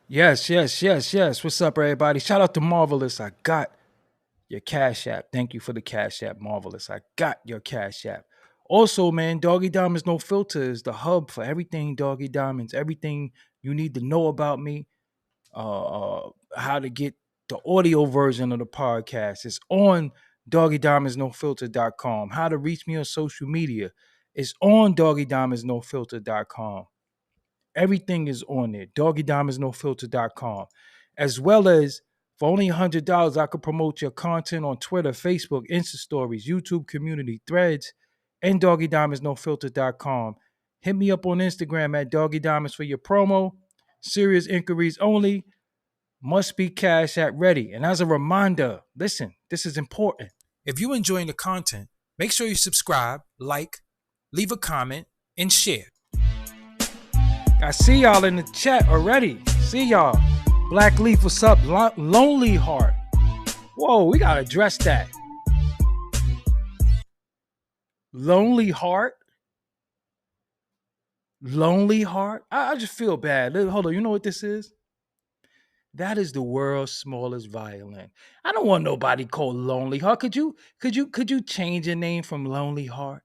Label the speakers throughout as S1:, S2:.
S1: Yes, yes, yes, yes. What's up, everybody? Shout out to Marvelous. I got your Cash App. Thank you for the Cash App, Marvelous. I got your Cash App. Also, man, Doggy Diamonds No Filter is the hub for everything Doggy Diamonds, everything you need to know about me, how to get the audio version of the podcast. It's on doggydiamondsnofilter.com. How to reach me on social media. It's on doggydiamondsnofilter.com. Everything is on there. Doggydiamondsnofilter.com. As well as for only $100, I could promote your content on Twitter, Facebook, Insta Stories, YouTube community, threads, and doggydiamondsnofilter.com. Hit me up on Instagram at doggydiamonds for your promo. Serious inquiries only. Must be cash at ready. And as a reminder, listen, this is important. If you're enjoying the content, make sure you subscribe, like, leave a comment, and share. I see y'all in the chat already. See y'all. Black Leaf, what's up? Lonely Heart. Whoa, we gotta address that. Lonely Heart. Lonely Heart. I just feel bad. Hold on. You know what this is? That is the world's smallest violin. I don't want nobody called Lonely Heart. Could you change your name from Lonely Heart?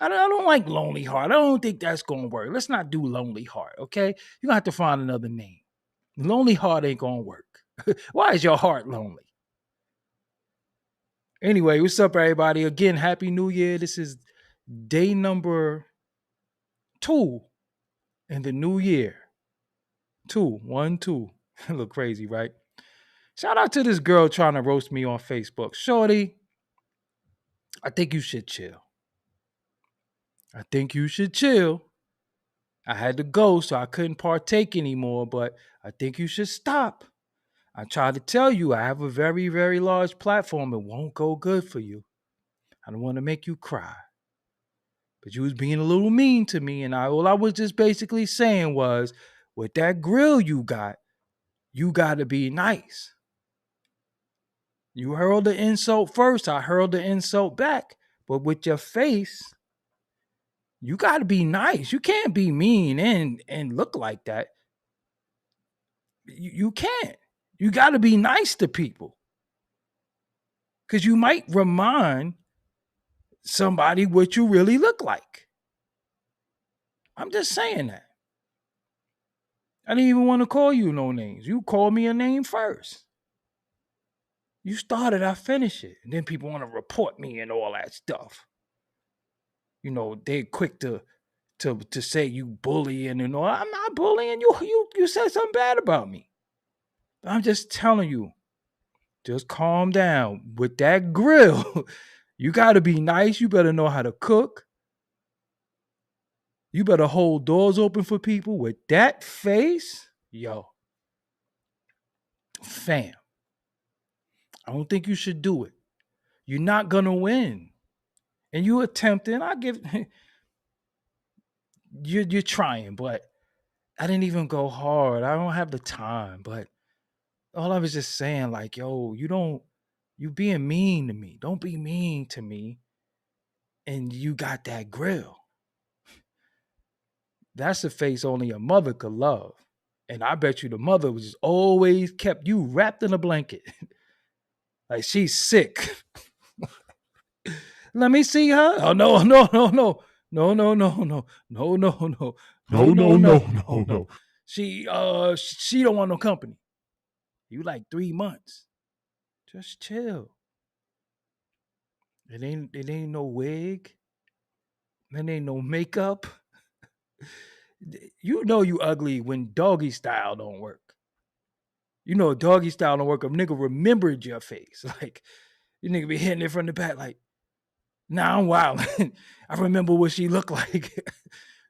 S1: I don't like Lonely Heart. I don't think that's gonna work. Let's not do Lonely Heart, okay? You're gonna have to find another name. Lonely Heart ain't gonna work. Why is your heart lonely? Anyway, what's up, everybody? Again, Happy New Year. This is day number 2 in the new year. 2, 1, 2. Look crazy, right? Shout out to this girl trying to roast me on Facebook. Shorty, I think you should chill. I think you should chill. I had to go, so I couldn't partake anymore, but I think you should stop. I tried to tell you I have a very, very large platform. It won't go good for you. I don't want to make you cry. But you was being a little mean to me, and all I was just basically saying was, with that grill you got to be nice. You hurled the insult first, I hurled the insult back. But with your face, you got to be nice. You can't be mean and look like that. You can't. You got to be nice to people. Because you might remind somebody what you really look like. I'm just saying that. I didn't even want to call you no names. You called me a name first. You started, I finish it. And then people want to report me and all that stuff. You know, they're quick to say you bullying and all. I'm not bullying you. You said something bad about me. I'm just telling you, just calm down. With that grill, you gotta be nice. You better know how to cook. You better hold doors open for people. With that face, yo, fam, I don't think you should do it. You're not gonna win. And you attempting, I give you're trying, but I didn't even go hard. I don't have the time. But all I was just saying, like, yo, you being mean to me. Don't be mean to me. And you got that grill. That's a face only a mother could love. And I bet you the mother was just always kept you wrapped in a blanket. Like she's sick. Let me see her. Oh no, no, no, no. No, no, no, no. No, no, no. No,
S2: No,
S1: no,
S2: no,
S1: no,
S2: no,
S1: no,
S2: no,
S1: no.
S2: no.
S1: She don't want no company. You like 3 months. Just chill. It ain't no wig. It ain't no makeup. You know you ugly when doggy style don't work. You know doggy style don't work. A nigga remembered your face. Like you nigga be hitting it from the back. Like, nah, I'm wild. I remember what she looked like.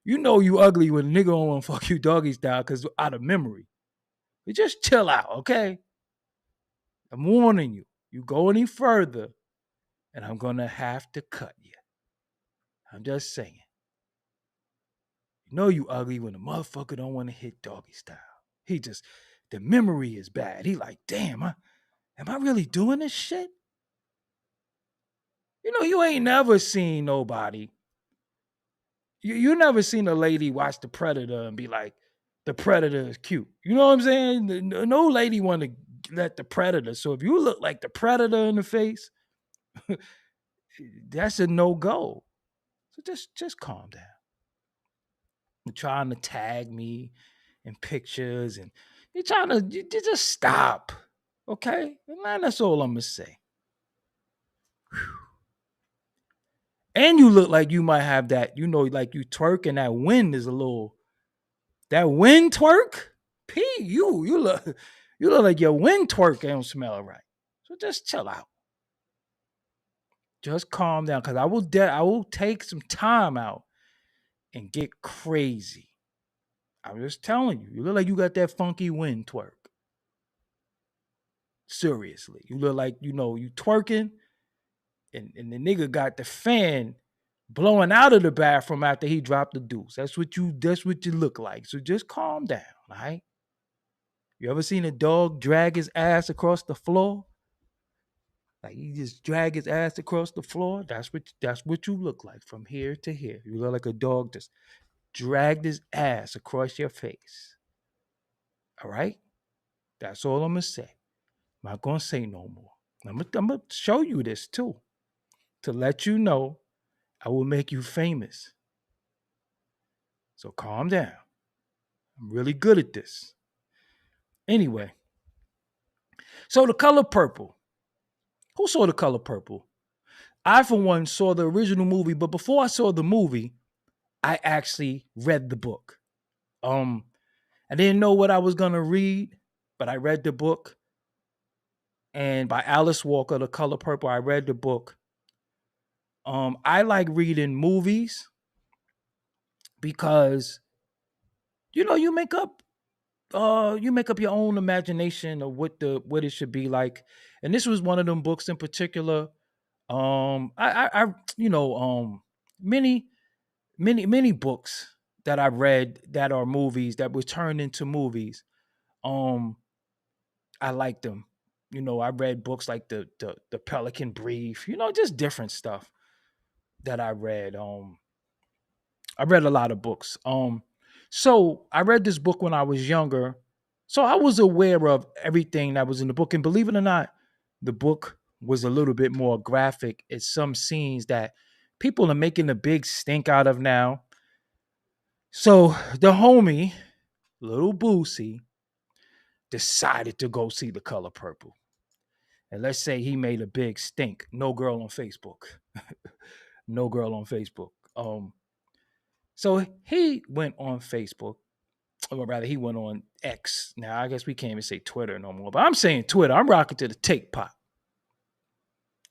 S1: You know you ugly when a nigga don't want to fuck you doggy style because out of memory. But just chill out, okay? I'm warning you. You go any further, and I'm gonna have to cut you. I'm just saying. You know you ugly when a motherfucker don't want to hit doggy style. He just the memory is bad. He like, damn, am I really doing this shit? You know, you ain't never seen nobody. You never seen a lady watch The Predator and be like, the predator is cute. You know what I'm saying? No lady want to let the predator. So if you look like the predator in the face, that's a no go. So just calm down. You're trying to tag me in pictures, and you're trying to you just stop. Okay? And that's all I'm gonna say. And you look like you might have that, like you twerk and that wind is a little that wind twerk. You look like your wind twerk don't smell right. So just chill out. Just calm down. Cause I will take some time out and get crazy. I'm just telling you, you look like you got that funky wind twerk. Seriously. You look like, you twerking and the nigga got the fan blowing out of the bathroom after he dropped the deuce. That's what you look like. So just calm down, all right? You ever seen a dog drag his ass across the floor? Like he just drag his ass across the floor. That's what you look like from here to here. You look like a dog just dragged his ass across your face. All right? That's all I'm gonna say. I'm not gonna say no more. I'm gonna show you this too. To let you know I will make you famous. So calm down. I'm really good at this. Anyway, so the color purple. Who saw the color purple? I, for one, saw the original movie, but before I saw the movie, I actually read the book. I didn't know what I was gonna read, but I read the book. And by Alice Walker, The Color Purple, I read the book. I like reading movies because you make up your own imagination of what it should be like. And this was one of them books in particular. I many many books that I read that are movies that were turned into movies. Um, I like them. I read books like the Pelican Brief. Just different stuff that I read. I read a lot of books. So I read this book when I was younger. So I was aware of everything that was in the book. And believe it or not, the book was a little bit more graphic. It's some scenes that people are making a big stink out of now. So the homie, little Boosie, decided to go see The Color Purple. And let's say he made a big stink. No girl on Facebook. No girl on Facebook. So he went on Facebook, or rather, he went on X. Now, I guess we can't even say Twitter no more, but I'm saying Twitter. I'm rocking to the take pop.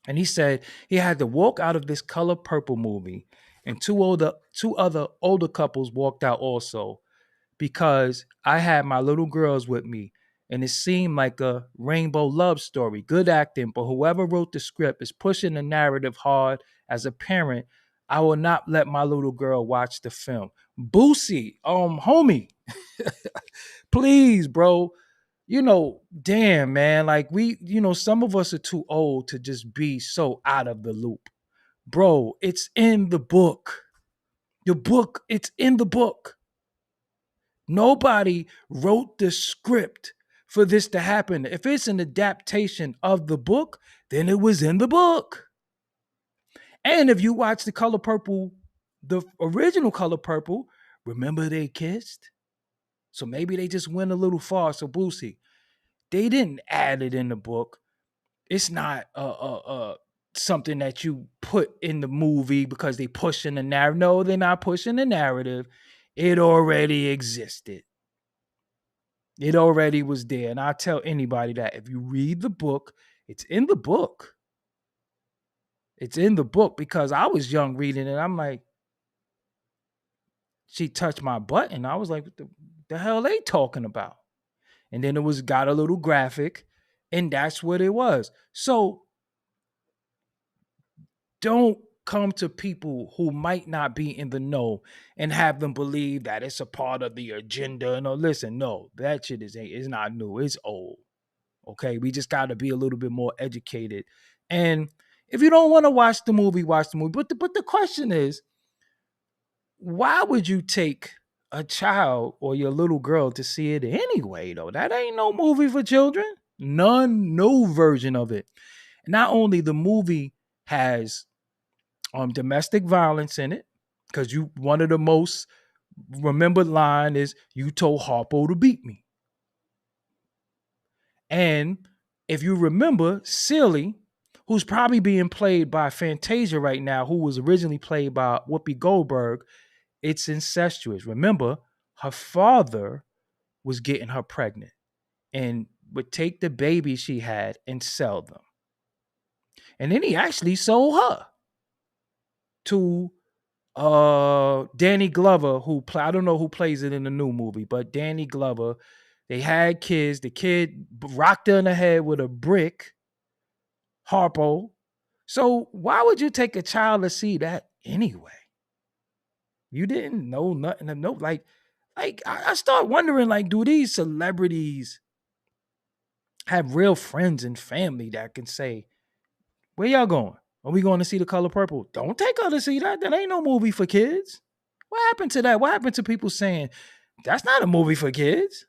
S1: And he said he had to walk out of this Color Purple movie, and two other older couples walked out also because I had my little girls with me, and it seemed like a rainbow love story. Good acting, but whoever wrote the script is pushing the narrative hard. As a parent, I will not let my little girl watch the film. Boosie, homie, please, bro. Damn, man. Like some of us are too old to just be so out of the loop. Bro, it's in the book. It's in the book. Nobody wrote the script for this to happen. If it's an adaptation of the book, then it was in the book. And if you watch The Color Purple, the original Color Purple, remember they kissed? So maybe they just went a little far. So Boosie, they didn't add it in the book. It's not something that you put in the movie because they pushing the narrative. No, they're not pushing the narrative. It already existed. It already was there. And I tell anybody that if you read the book, it's in the book. It's in the book because I was young reading it. I'm like, she touched my butt, and I was like, what the hell are they talking about? And then it got a little graphic, and that's what it was. So don't come to people who might not be in the know and have them believe that it's a part of the agenda. No, listen, no, that shit is not new. It's old. Okay, we just got to be a little bit more educated. And if you don't want to watch the movie, watch the movie. But the question is, why would you take a child or your little girl to see it anyway, though. That ain't no movie for children. None, no version of it. Not only the movie has domestic violence in it, because you one of the most remembered line is you told Harpo to beat me. And if you remember, Silly, who's probably being played by Fantasia right now, who was originally played by Whoopi Goldberg, it's incestuous. Remember, her father was getting her pregnant and would take the baby she had and sell them. And then he actually sold her to Danny Glover, I don't know who plays it in the new movie, but Danny Glover. They had kids. The kid rocked her in the head with a brick, Harpo. So why would you take a child to see that anyway? You didn't know nothing to know. I start wondering, like, do these celebrities have real friends and family that can say, where y'all going? Are we going to see The Color Purple? Don't take her to see that. That ain't no movie for kids. What happened to that? What happened to people saying, that's not a movie for kids?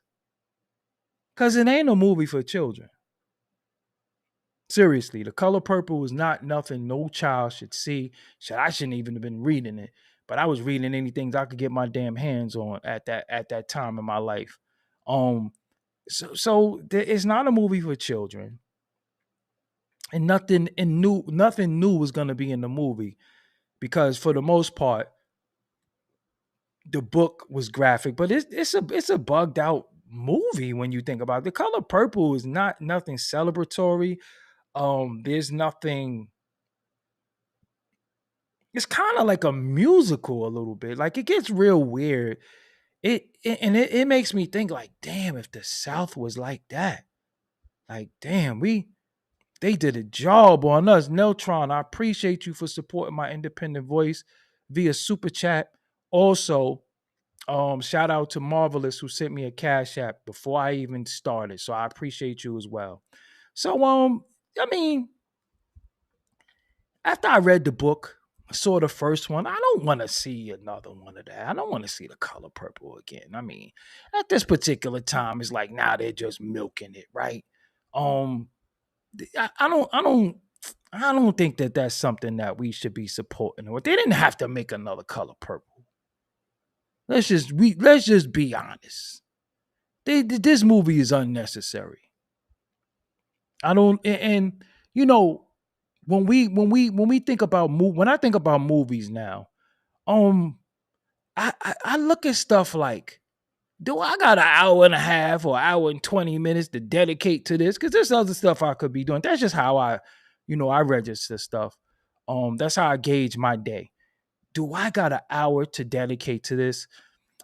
S1: Because it ain't a movie for children. Seriously, The Color Purple is not nothing no child should see. I shouldn't even have been reading it. But I was reading anything I could get my damn hands on at that time in my life. So it's not a movie for children. And nothing new was gonna be in the movie. Because for the most part, the book was graphic, but it's a bugged out movie when you think about it. The Color Purple is not nothing celebratory. There's nothing. It's kind of like a musical a little bit. Like it gets real weird. It makes me think like, damn, if the South was like that, like damn, they did a job on us. Neltron, I appreciate you for supporting my independent voice via super chat. Also, shout out to Marvelous who sent me a cash app before I even started. So I appreciate you as well. So I mean, after I read the book, I saw the first one. I don't want to see another one of that. I don't want to see The Color Purple again. I mean, at this particular time, it's like now they're just milking it, right? Um, I don't think that that's something that we should be supporting. Or they didn't have to make another Color Purple. Let's just be honest. This movie is unnecessary. I don't, and you know, when we think about when I think about movies now, um, I look at stuff like, do I got an hour and a half or hour and 20 minutes to dedicate to this? Because there's other stuff I could be doing. That's just how I register stuff. That's how I gauge my day. Do I got an hour to dedicate to this?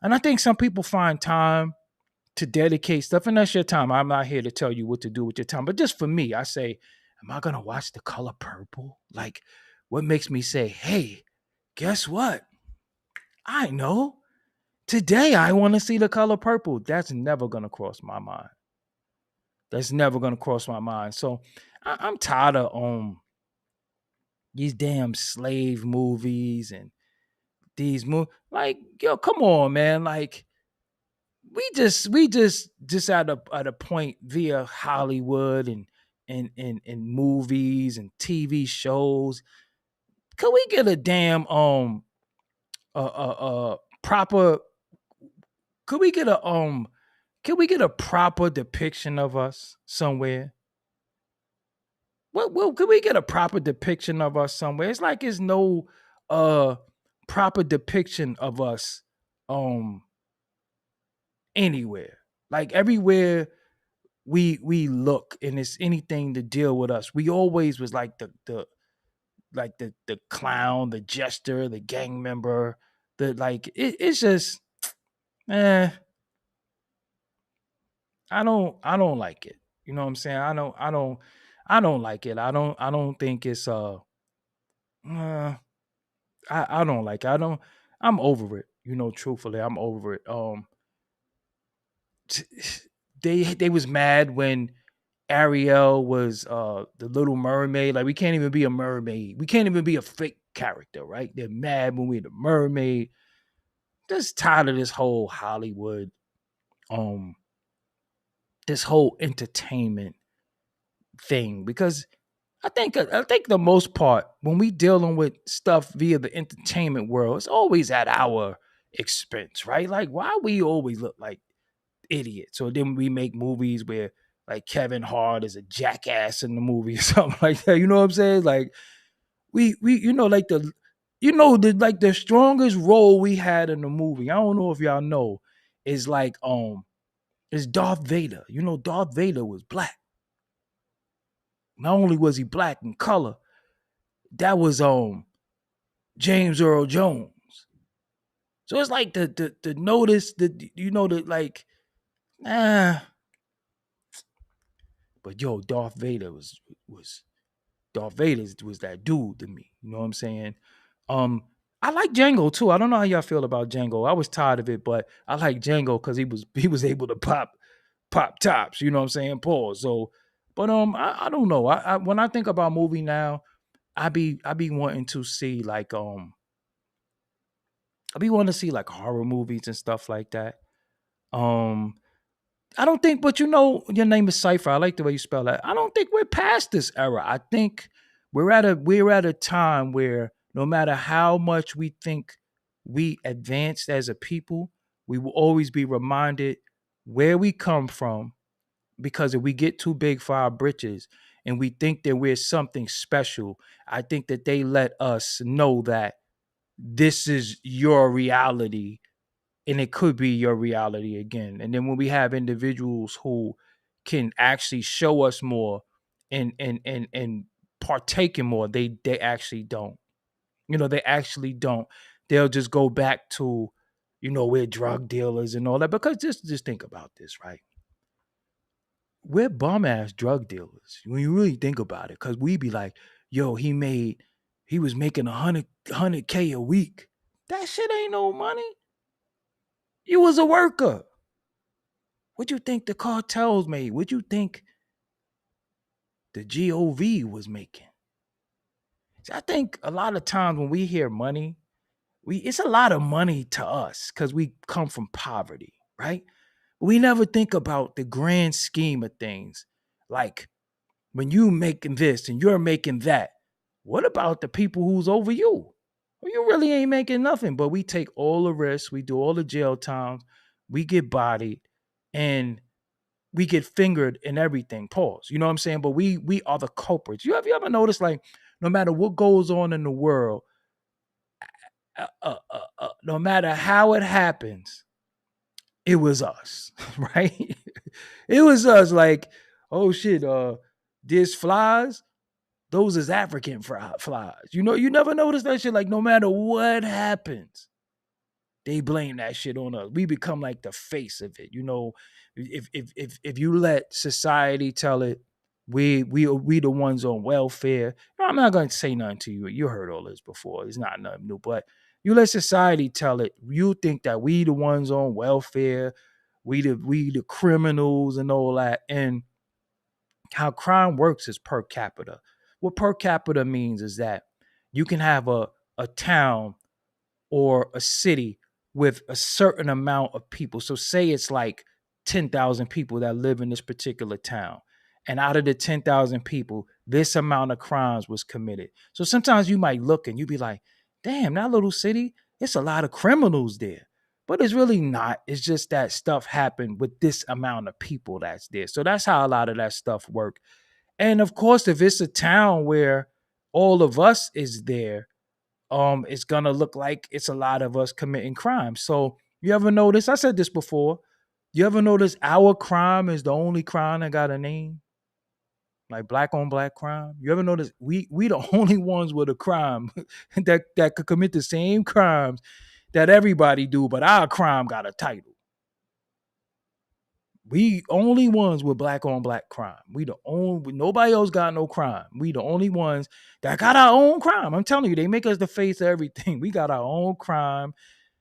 S1: And I think some people find time to dedicate stuff, and that's your time. I'm not here to tell you what to do with your time, but just for me, I say, am I gonna watch The Color Purple? Like, what makes me say, hey, guess what? I know. Today I want to see The Color Purple. That's never gonna cross my mind. That's never gonna cross my mind. So I'm tired of these damn slave movies and these movies. Like, yo, come on, man. Like, we just at a point via Hollywood and movies and TV shows. Could we get a damn proper? Could we get a Can we get a proper depiction of us somewhere? Well, could we get a proper depiction of us somewhere? It's like it's no uh proper depiction of us um anywhere. Like everywhere we look and it's anything to deal with us. We always was like the clown, the jester, the gang member, it's just eh, I don't like it. You know what I'm saying? I don't like it. I don't think it's uh I don't like it. I'm over it. Truthfully, I'm over it. They was mad when Ariel was the Little Mermaid. Like we can't even be a mermaid. We can't even be a fake character, right? They're mad when we're the mermaid. just tired of this whole Hollywood, um, this whole entertainment thing. Because I think the most part when we dealing with stuff via the entertainment world, it's always at our expense, right? Like why we always look like idiots, or then we make movies where like Kevin Hart is a jackass in the movie or something like that. You know what I'm saying? Like we like the strongest role we had in the movie. I don't know if y'all know is like is Darth Vader. You know, Darth Vader was black. Not only was he black in color, that was James Earl Jones. So it's like the notice that the like ah, but yo, Darth Vader was Darth Vader was that dude to me. You know what I'm saying? Um, I like Django too. I don't know how y'all feel about Django. I was tired of it, but I like Django because he was able to pop tops. You know what I'm saying? Pause. So, but I don't know. I when I think about movie now, I be wanting to see like I be wanting to see like horror movies and stuff like that. Um, I don't think, but your name is Cypher. I like the way you spell that. I don't think we're past this era. I think we're at a time where no matter how much we think we advanced as a people, we will always be reminded where we come from. Because if we get too big for our britches and we think that we're something special, I think that they let us know that this is your reality and it could be your reality again. And then when we have individuals who can actually show us more and partake in more, they actually don't. They actually don't. They'll just go back to, we're drug dealers and all that. Because just think about this, right? We're bum ass drug dealers when you really think about it. Cause we be like, yo, he was making 100K a week. That shit ain't no money. You was a worker. What you think the cartels made? What you think the GOV was making? See, I think a lot of times when we hear money, it's a lot of money to us because we come from poverty, right? We never think about the grand scheme of things. Like when you making this and you're making that, what about the people who's over you? Well, you really ain't making nothing, but we take all the risks, we do all the jail times, we get bodied, and we get fingered and everything. Pause. You know what I'm saying? But we are the culprits. You ever notice like no matter what goes on in the world, no matter how it happens, it was us, right? It was us. Like, oh shit, there's flies. Those is African flies. You never notice that shit. Like, no matter what happens, they blame that shit on us. We become like the face of it. If you let society tell it, we the ones on welfare. I'm not gonna say nothing to you. You heard all this before. It's not nothing new. But you let society tell it, you think that we the ones on welfare, we the criminals and all that. And how crime works is per capita. What per capita means is that you can have a town or a city with a certain amount of people. So say it's like 10,000 people that live in this particular town. And out of the 10,000 people, this amount of crimes was committed. So sometimes you might look and you be like, damn, that little city, it's a lot of criminals there. But it's really not. It's just that stuff happened with this amount of people that's there. So that's how a lot of that stuff work. And of course, if it's a town where all of us is there, it's gonna look like it's a lot of us committing crime. So you ever notice? I said this before. You ever notice our crime is the only crime that got a name? Like black on black crime. You ever notice we the only ones with a crime that could commit the same crimes that everybody do, but our crime got a title. We only ones with black on black crime. We the only nobody else got no crime. We the only ones that got our own crime. I'm telling you, they make us the face of everything. We got our own crime.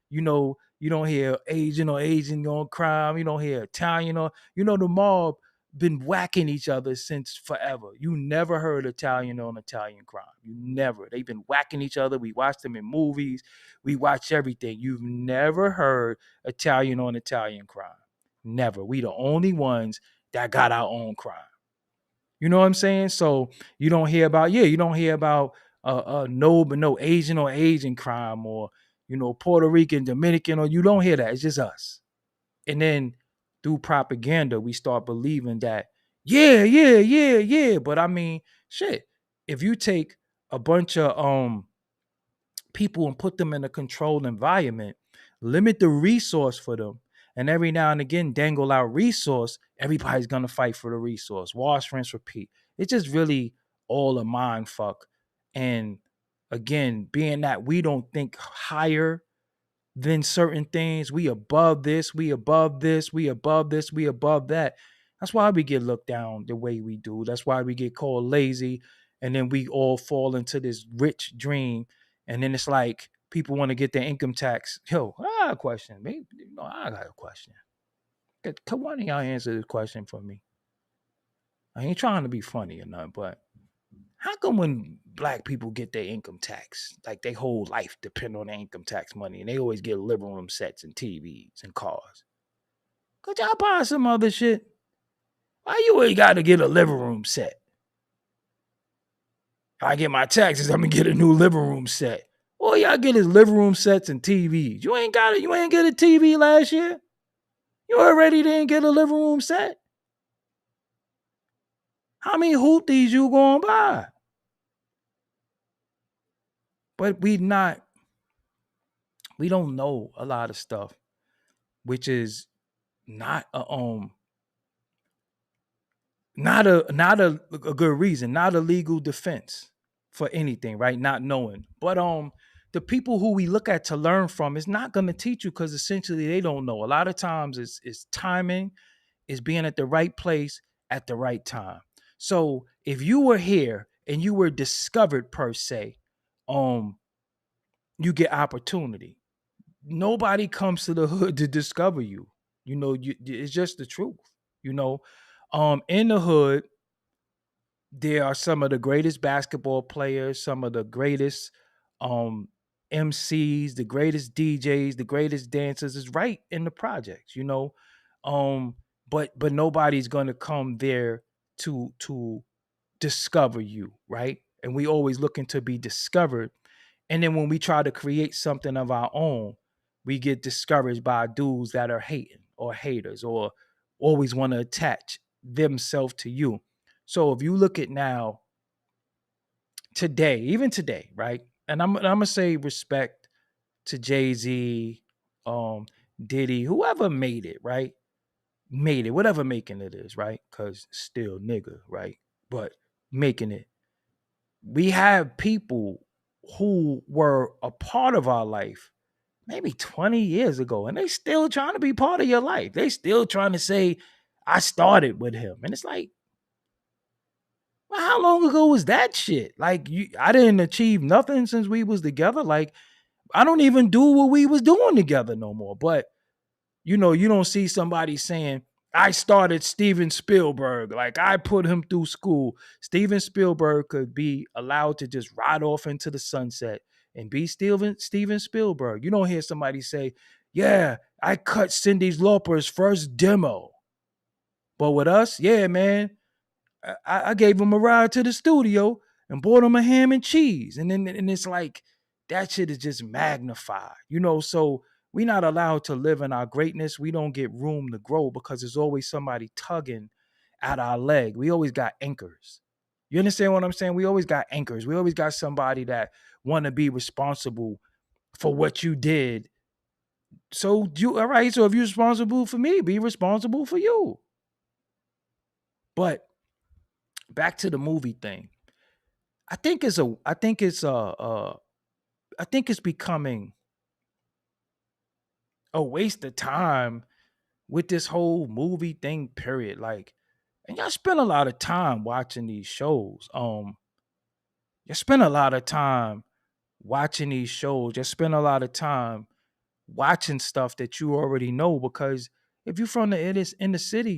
S1: You don't hear Asian on crime. You don't hear Italian or the mob. been whacking each other since forever. You never heard Italian on Italian crime. You never. They've been whacking each other. We watch them in movies. We watch everything. You've never heard Italian on Italian crime. Never. We the only ones that got our own crime. You know what I'm saying? So you don't hear about, you don't hear about no Asian or Asian crime, or Puerto Rican, Dominican, or you don't hear that. It's just us. And then through propaganda, we start believing that, yeah. But I mean, shit, if you take a bunch of people and put them in a controlled environment, limit the resource for them, and every now and again dangle out resource, everybody's gonna fight for the resource. Wash, rinse, repeat. It's just really all a mind fuck. And again, being that we don't think higher than certain things, we above this, we above this, we above this, we above that. That's why we get looked down the way we do. That's why we get called lazy. And then we all fall into this rich dream. And then it's like people want to get their income tax. Yo, I got a question. Maybe, I got a question. Come on, y'all answer this question for me. I ain't trying to be funny or nothing, but how come when black people get their income tax, like their whole life depend on their income tax money, and they always get living room sets and TVs and cars? Could y'all buy some other shit? Why you ain't got to get a living room set? If I get my taxes, I'm gonna get a new living room set. All y'all get is living room sets and TVs. You ain't got it. You ain't get a TV last year. You already didn't get a living room set. How many hoopties you gonna buy? But we don't know a lot of stuff, which is not a good reason, not a legal defense for anything, right? Not knowing. But the people who we look at to learn from is not going to teach you, because essentially they don't know. A lot of times it's timing, is being at the right place at the right time. So if you were here and you were discovered per se, you get opportunity. Nobody comes to the hood to discover you. It's just the truth. You know, in the hood, there are some of the greatest basketball players, some of the greatest um MCs, the greatest DJs, the greatest dancers is right in the projects. Um, but nobody's gonna come there to discover you, right? And we always looking to be discovered. And then when we try to create something of our own, we get discouraged by dudes that are hating or haters, or always want to attach themselves to you. So if you look at now, today, even today, right? And I'm gonna say respect to Jay-Z, um, Diddy, whoever made it, right? Made it, whatever making it is, right? Because still nigga, right? But making it. We have people who were a part of our life maybe 20 years ago, and they still trying to be part of your life. They still trying to say, I started with him. And it's like, well, how long ago was that shit? Like, I didn't achieve nothing since we was together. Like, I don't even do what we was doing together no more. But you don't see somebody saying, I started Steven Spielberg. Like, I put him through school. Steven Spielberg could be allowed to just ride off into the sunset and be Steven Spielberg. You don't hear somebody say, yeah, I cut Cyndi Lauper's first demo. But with us, yeah, man, I gave him a ride to the studio and bought him a ham and cheese. And it's like that shit is just magnified. So we're not allowed to live in our greatness. We don't get room to grow because there's always somebody tugging at our leg. We always got anchors. You understand what I'm saying? We always got anchors. We always got somebody that want to be responsible for what you did. So all right. So if you're responsible for me, be responsible for you. But back to the movie thing. I think it's becoming a waste of time with this whole movie thing, period. Like, and y'all spend a lot of time watching these shows. You spend a lot of time watching these shows. You spend a lot of time watching stuff that you already know, because if you're from in the city,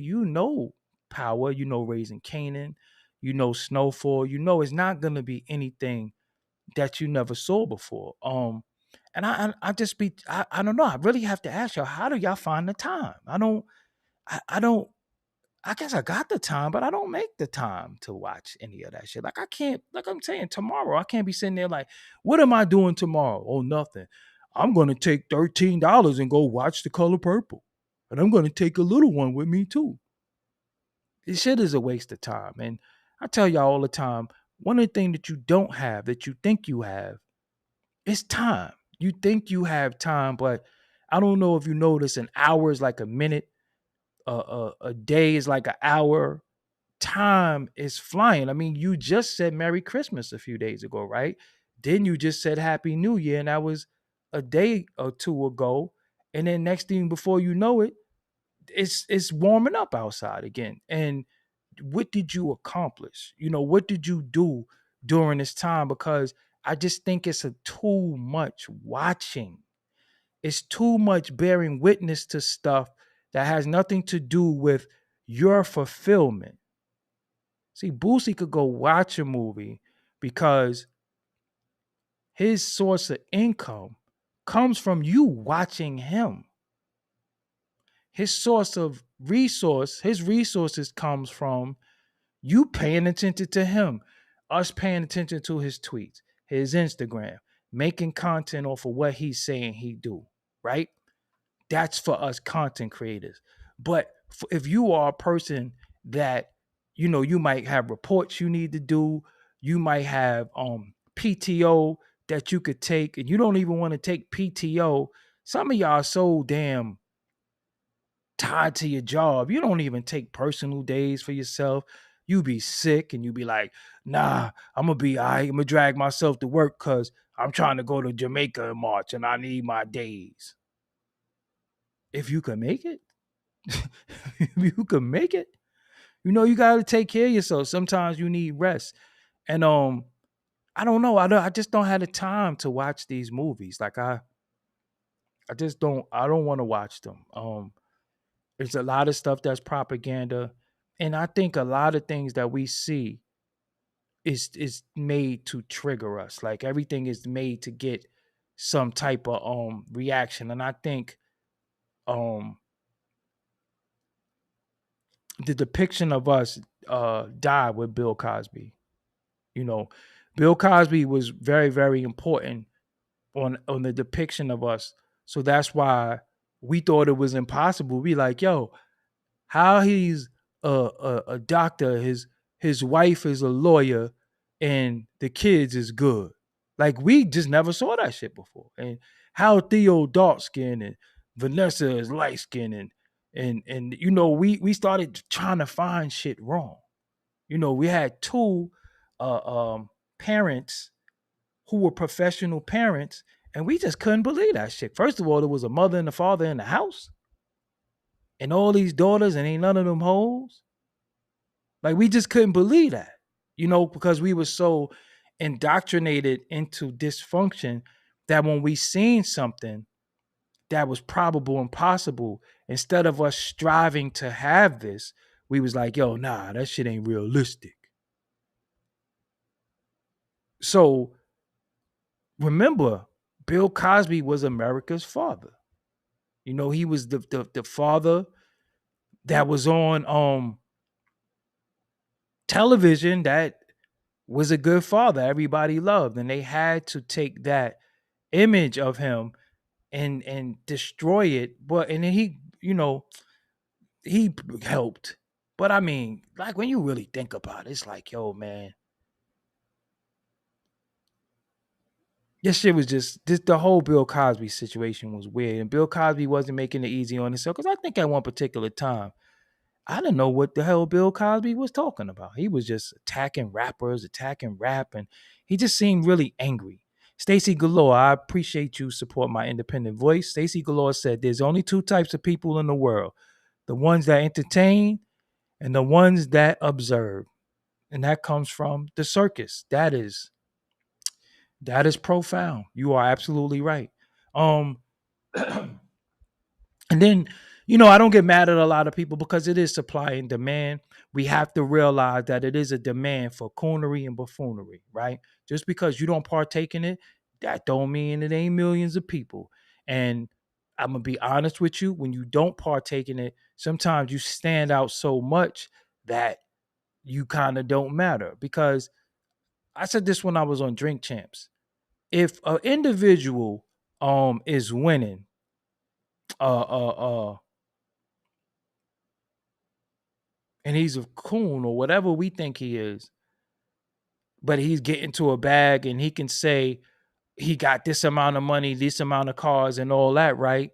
S1: Power, you know, Raising Canaan, you know, Snowfall, you know, it's not gonna be anything that you never saw before. And I just be I don't know. I really have to ask y'all, how do y'all find the time? I don't I guess I got the time, but I don't make the time to watch any of that shit. Like I can't, like I'm saying, tomorrow I can't be sitting there like, what am I doing tomorrow? Oh, nothing. I'm gonna take $13 and go watch The Color Purple, and I'm gonna take a little one with me too. This shit is a waste of time, and I tell y'all all the time. One of the things that you don't have that you think you have is time. You think you have time, but I don't know if you notice an hour is like a minute, a day is like an hour, time is flying. I mean, you just said Merry Christmas a few days ago, right? Then you just said Happy New Year, and that was a day or two ago. And then next thing before you know it, it's warming up outside again. And what did you accomplish? You know, what did you do during this time? Because I just think it's a too much watching. It's too much bearing witness to stuff that has nothing to do with your fulfillment. See, Boosie could go watch a movie because his source of income comes from you watching him. His source of resource, his resources comes from you paying attention to him, us paying attention to his tweets, his Instagram, making content off of what he's saying he do, right? That's for us content creators. But if you are a person that, you know, you might have reports you need to do, you might have PTO that you could take, and you don't even want to take PTO. Some of y'all are so damn tied to your job. You don't even take personal days for yourself. You be sick and you be like, nah, I'm gonna be all right. I'm gonna drag myself to work because I'm trying to go to Jamaica in March and I need my days. If you can make it, if you can make it, you know, you gotta take care of yourself. Sometimes you need rest. And I don't know. I just don't have the time to watch these movies. Like I just don't I don't want to watch them. There's a lot of stuff that's propaganda. And I think a lot of things that we see is made to trigger us. Like everything is made to get some type of reaction. And I think um the depiction of us died with Bill Cosby. You know, Bill Cosby was very, very important on the depiction of us. So that's why we thought it was impossible. We like, yo, how he's a doctor, his wife is a lawyer, and the kids is good. Like we just never saw that shit before. And how Theo dark skin and Vanessa is light skin and you know we started trying to find shit wrong. You know, we had two parents who were professional parents, and we just couldn't believe that shit. First of all, there was a mother and a father in the house, and all these daughters, and ain't none of them hoes. Like we just couldn't believe that, you know, because we were so indoctrinated into dysfunction that when we seen something that was probable and possible, instead of us striving to have this, we was like, yo, nah, that shit ain't realistic. So remember, Bill Cosby was America's father. You know, he was the father that was on television that was a good father everybody loved, and they had to take that image of him and destroy it. But and then he, you know, he helped. But I mean, like when you really think about it, it's like, yo, man, this shit was just this the whole Bill Cosby situation was weird. And Bill Cosby wasn't making it easy on himself. Cause I think at one particular time, I didn't know what the hell Bill Cosby was talking about. He was just attacking rappers, attacking rap, and he just seemed really angry. Stacy Galore, I appreciate you support my independent voice. Stacy Galore said there's only two types of people in the world: the ones that entertain and the ones that observe. And that comes from the circus. That is profound. You are absolutely right. Um and then I don't get mad at a lot of people because it is supply and demand. We have to realize that it is a demand for coonery and buffoonery, right? Just because you don't partake in it, that don't mean it ain't millions of people. And I'm gonna be honest with you, when you don't partake in it, sometimes you stand out so much that you kind of don't matter. Because I said this when I was on Drink Champs. If an individual is winning uh uh uh and he's a coon or whatever we think he is, but he's getting to a bag and he can say he got this amount of money, this amount of cars, and all that, right?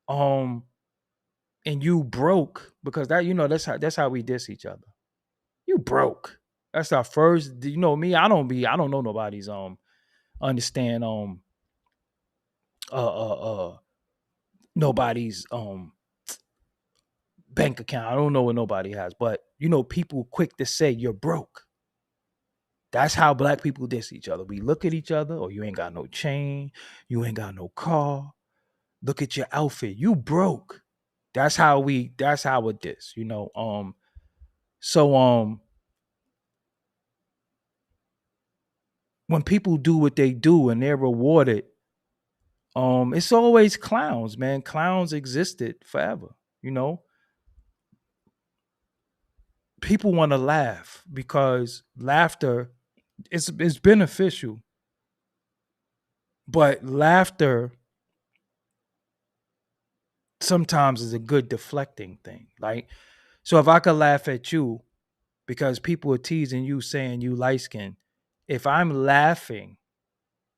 S1: Um, and you broke because that that's how we diss each other. You broke. That's our first. Me. I don't know nobody's understand uh uh uh nobody's bank account. I don't know what nobody has, but people quick to say you're broke. That's how black people diss each other. We look at each other, or you ain't got no chain, you ain't got no car. Look at your outfit. You broke. That's how it diss. So when people do what they do and they're rewarded, it's always clowns, man. Clowns existed forever, you know. People want to laugh because laughter is beneficial, but laughter sometimes is a good deflecting thing. Like, so if I could laugh at you because people are teasing you saying you light skinned, if I'm laughing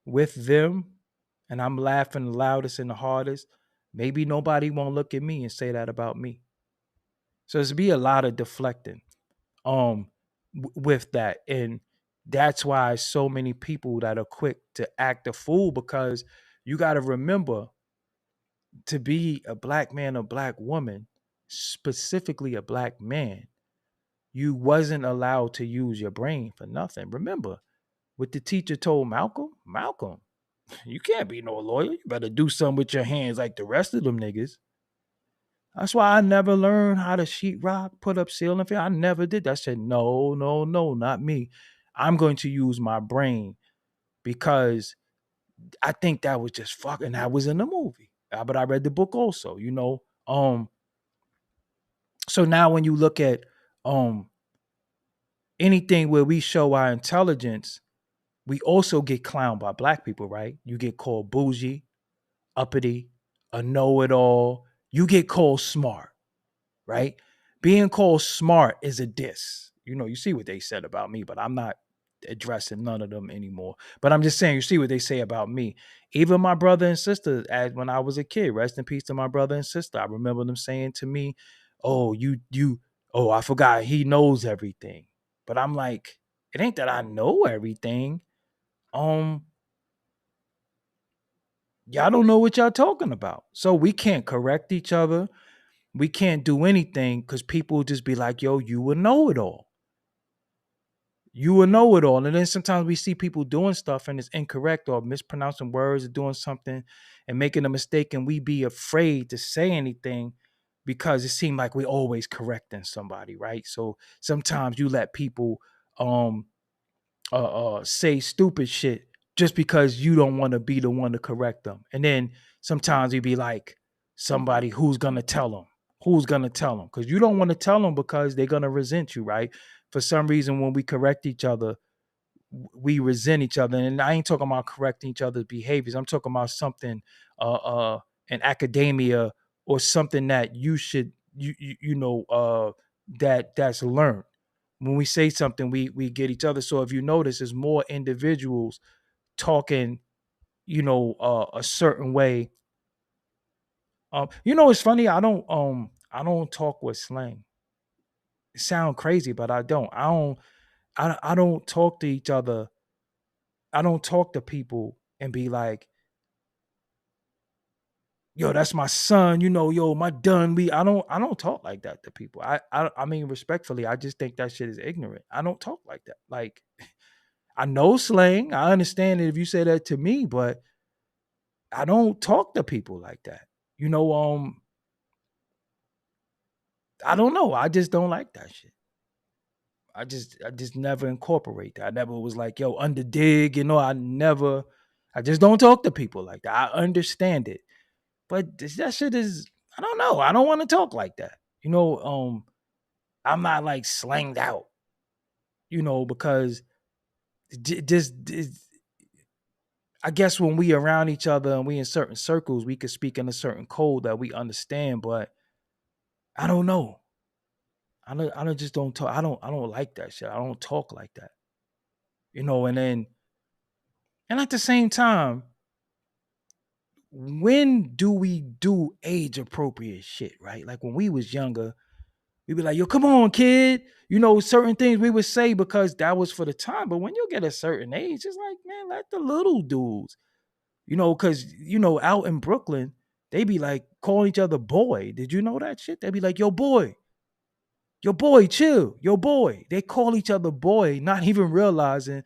S1: with them and I'm laughing the loudest and the hardest, maybe nobody won't look at me and say that about me. So there's be a lot of deflecting with that. And that's why so many people that are quick to act a fool, because you got to remember, to be a black man or black woman, specifically a black man, you wasn't allowed to use your brain for nothing. Remember what the teacher told Malcolm, you can't be no lawyer. You better do something with your hands like the rest of them niggas. That's why I never learned how to sheetrock, put up ceiling fan. I never did that. I said, no, no, no, not me. I'm going to use my brain because I think that was just fucking, that was in the movie. But I read the book also. So now when you look at um anything where we show our intelligence, we also get clowned by black people, right? You get called bougie, uppity, a know-it-all. You get called smart, right? Being called smart is a diss. You see what they said about me, but I'm not addressing none of them anymore. But I'm just saying, you see what they say about me. Even my brother and sister, as when I was a kid, rest in peace to my brother and sister. I remember them saying to me, "Oh, oh, I forgot he knows everything." But I'm like, it ain't that I know everything. Um, y'all don't know what y'all talking about. So we can't correct each other. We can't do anything because people will just be like, yo, you will know it all. You will know it all. And then sometimes we see people doing stuff and it's incorrect or mispronouncing words or doing something and making a mistake, and we be afraid to say anything because it seems like we're always correcting somebody, right? So sometimes you let people um say stupid shit just because you don't want to be the one to correct them. And then sometimes you be like, somebody who's gonna tell them, because you don't want to tell them because they're gonna resent you, right? For some reason, when we correct each other, we resent each other. And I ain't talking about correcting each other's behaviors. I'm talking about something in academia or something that you should that's learned. When we say something, we get each other. So if you notice, there's more individuals talking, a certain way. It's funny. I don't talk with slang. It sounds crazy, but I don't. I don't talk to each other. I don't talk to people and be like, yo, that's my son, yo, my done. I don't talk like that to people. I mean, respectfully, I just think that shit is ignorant. I don't talk like that. Like, I know slang. I understand it if you say that to me, but I don't talk to people like that. You know, I don't know. I just don't like that shit. I just never incorporate that. I never was like, yo, under dig, I just don't talk to people like that. I understand it. But that shit is, I don't know. I don't want to talk like that. I'm not like slanged out, because just I guess when we around each other and we in certain circles, we could speak in a certain code that we understand. But I don't know. I don't just don't talk. I don't like that shit. I don't talk like that. And at the same time, when do we do age appropriate shit, right? Like when we was younger, we'd be like, yo, come on, kid. Certain things we would say because that was for the time. But when you get a certain age, it's like, man, let the little dudes, because, out in Brooklyn, they be like calling each other boy. Did you know that shit? They be like, yo, boy, chill, yo, boy. They call each other boy, not even realizing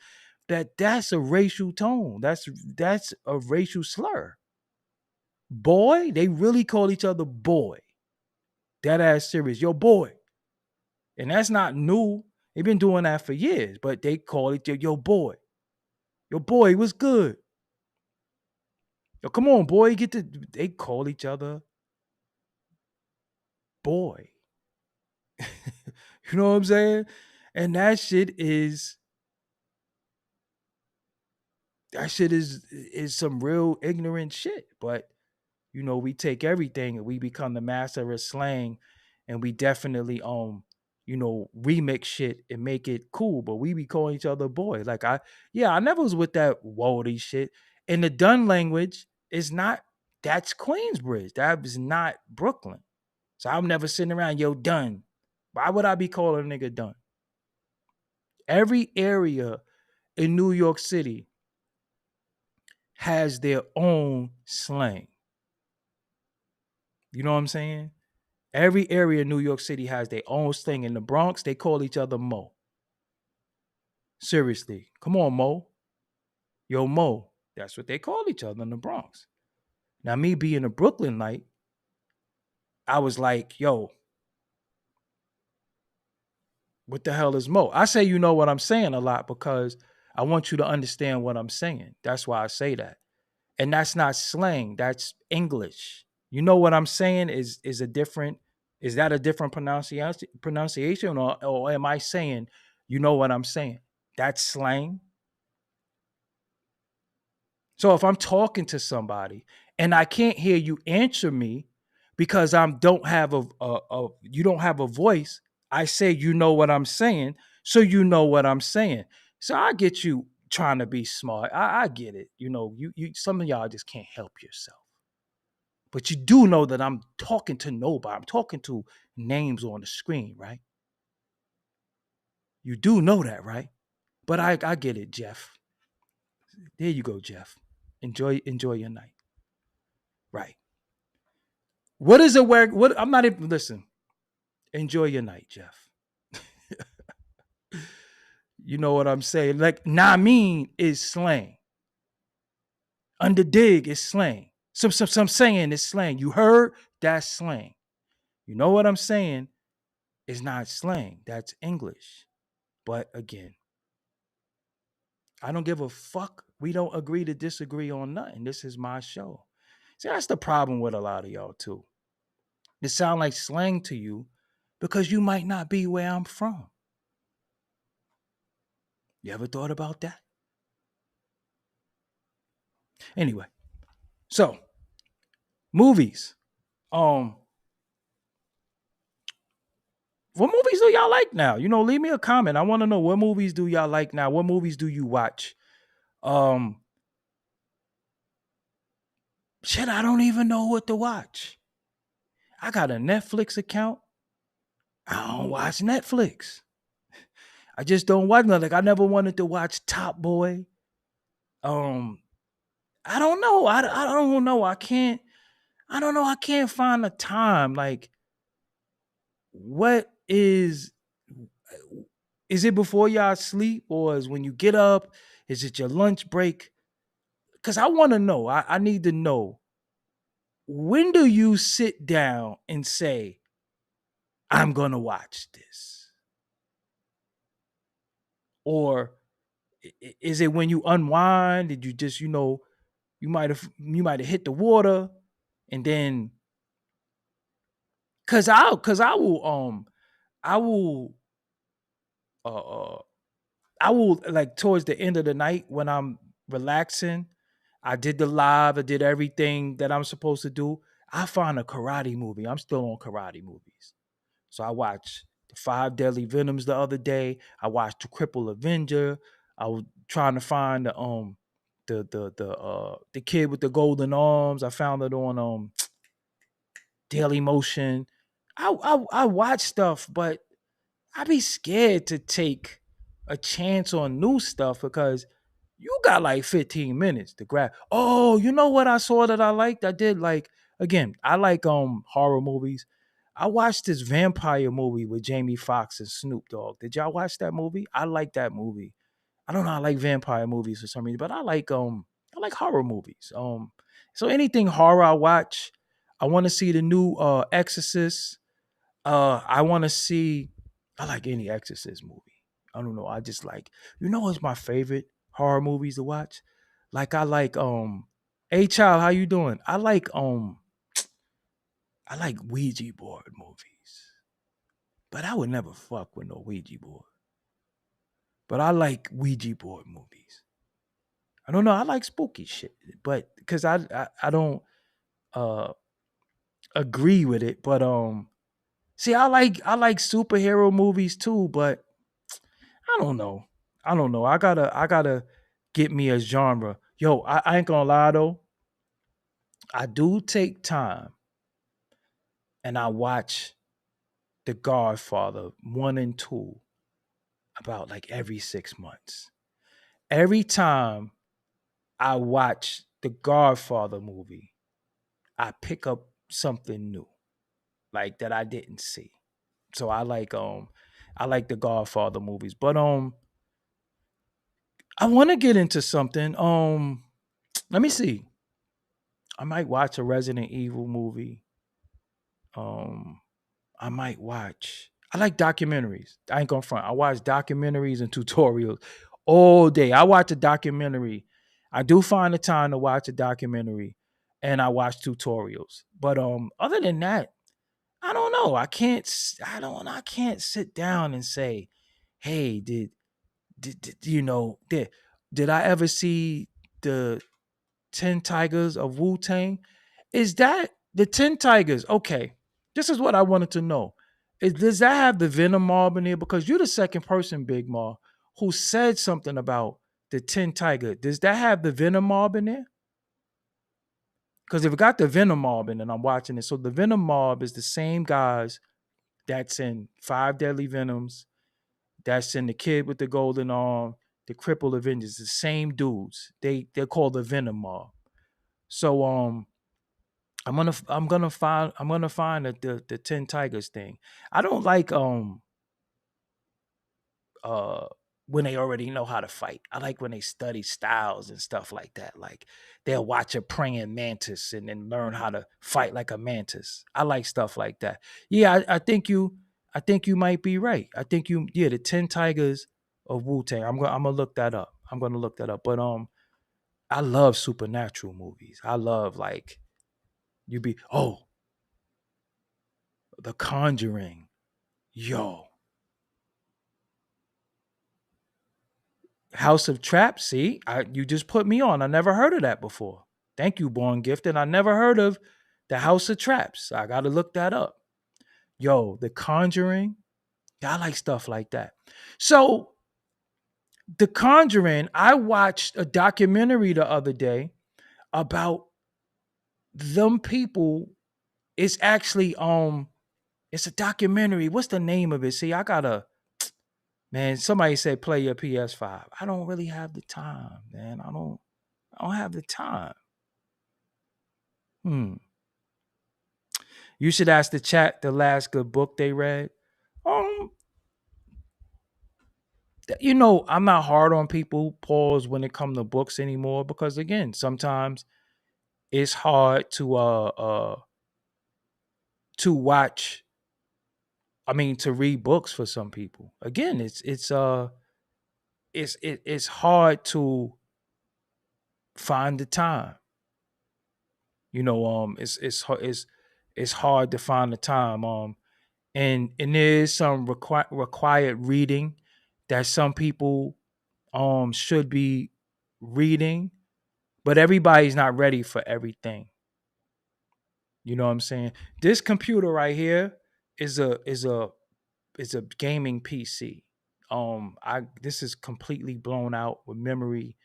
S1: that that's a racial tone. That's a racial slur. Boy, they really call each other boy. That ass serious, yo, boy. And that's not new. They've been doing that for years, but they call it yo, boy. Yo, boy, what's good? Yo, come on, boy. They call each other boy. You know what I'm saying? And that shit is some real ignorant shit. But we take everything and we become the master of slang, and we definitely remix shit and make it cool. But we be calling each other boy. Like I never was with that wordy shit. And the done language is not, that's Queensbridge. That is not Brooklyn. So I'm never sitting around, yo, done. Why would I be calling a nigga done? Every area in New York City has their own slang. You know what I'm saying? Every area in New York City has their own slang. In the Bronx, they call each other Mo. Seriously. Come on, Mo. Yo, Mo. That's what they call each other in the Bronx. Now, me being a Brooklyn night, I was like, yo, what the hell is Mo? I say, you know what I'm saying a lot because I want you to understand what I'm saying. That's why I say that. And that's not slang. That's English. You know what I'm saying is that a different pronunciation, or am I saying, you know what I'm saying? That's slang. So if I'm talking to somebody and I can't hear you answer me because I don't have you don't have a voice, I say, you know what I'm saying, so you know what I'm saying. So I get you trying to be smart. I get it. You some of y'all just can't help yourself. But you do know that I'm talking to nobody. I'm talking to names on the screen, right? You do know that, right? But I get it, Jeff. There you go, Jeff. Enjoy your night. Right. What is a word? What I'm not even listen. Enjoy your night, Jeff. You know what I'm saying? Like nah mean is slang. Under dig is slang. Some saying is slang. You heard? That's slang. You know what I'm saying? It's not slang. That's English. But again, I don't give a fuck. We don't agree to disagree on nothing. This is my show. See, that's the problem with a lot of y'all too. It sound like slang to you because you might not be where I'm from. You ever thought about that? Anyway, so movies. Um, what movies do y'all like now? Leave me a comment. I want to know, what movies do y'all like now? What movies do you watch? Um, Shit, I don't even know what to watch. I got a Netflix account. I don't watch Netflix. I just don't watch nothing. Like I never wanted to watch Top Boy. Um, I don't know. I don't know. I can't. I don't know. I can't find the time. Like, what is it before y'all sleep, or is when you get up? Is it your lunch break? Because I want to know. I need to know, when do you sit down and say, I'm gonna watch this? Or is it when you unwind? Did you just, you might have hit the water, and then cause I will uh, uh I will, like, towards the end of the night when I'm relaxing. I did the live, I did everything that I'm supposed to do. I find a karate movie. I'm still on karate movies. So I watched the Five Deadly Venoms the other day. I watched the Cripple Avenger. I was trying to find the kid with the golden arms. I found it on Daily Motion. I watch stuff, but I be scared to take a chance on new stuff because you got like 15 minutes to grab. Oh, you know what I saw that I liked? I did like, again, I like horror movies. I watched this vampire movie with Jamie Foxx and Snoop Dogg. Did y'all watch that movie? I like that movie. I don't know, I like vampire movies for some reason, but I like horror movies. So anything horror I watch. I want to see the new Exorcist. I want to see. I like any Exorcist movie. I don't know. I just like. What's my favorite horror movies to watch? Like I like. Hey child, how you doing? I like Ouija board movies, but I would never fuck with no Ouija board. But I like Ouija board movies. I don't know. I like spooky shit, but because I don't uh agree with it. But see, I like superhero movies too, but I don't know. I don't know. I gotta get me a genre. Yo, I ain't gonna lie though. I do take time and I watch The Godfather 1 and 2 about like every 6 months. Every time I watch the Godfather movie, I pick up something new, like that I didn't see. So I like the Godfather movies. But I want to get into something. Let me see. I might watch a Resident Evil movie. Um, I might watch. I like documentaries. I ain't gonna front. I watch documentaries and tutorials all day. I watch a documentary. I do find the time to watch a documentary, and I watch tutorials. But other than that, I don't know. I can't. I don't. I can't sit down and say, "Hey, did did I ever see the 10 Tigers of Wu Tang?" Is that the 10 Tigers? Okay, this is what I wanted to know. Does that have the Venom Mob in there? Because you're the second person, Big Ma, who said something about the 10 Tiger. Does that have the Venom Mob in there? Because if it got the Venom Mob in it, I'm watching it. So the Venom Mob is the same guys that's in Five Deadly Venoms, that's in the Kid with the Golden Arm, the Cripple Avengers, the same dudes. They're called the Venom Mob. So I'm gonna find the 10 Tigers thing. I don't like uh when they already know how to fight. I like when they study styles and stuff like that. Like they'll watch a praying mantis and then learn how to fight like a mantis. I like stuff like that. Yeah, I think you might be right. I think the 10 Tigers of Wu Tang. I'm gonna look that up. I'm gonna look that up. But I love supernatural movies. I love like The Conjuring. Yo, House of Traps. See, you just put me on. I never heard of that before. Thank you, Born Gifted. I never heard of the House of Traps. I got to look that up. Yo, The Conjuring. I like stuff like that. So, The Conjuring, I watched a documentary the other day about them people. It's actually it's a documentary. What's the name of it? See, I gotta man, somebody said play your PS5. I don't really have the time, man. I don't have the time. Hmm. You should ask the chat the last good book they read. Um, I'm not hard on people, pause, when it comes to books anymore because again, sometimes it's hard to watch I mean, to read books for some people. Again, it's hard to find the time. It's hard to find the time. And there is some required reading that some people should be reading, but everybody's not ready for everything. You know what I'm saying? This computer right here is a gaming PC. I This is completely blown out with memory,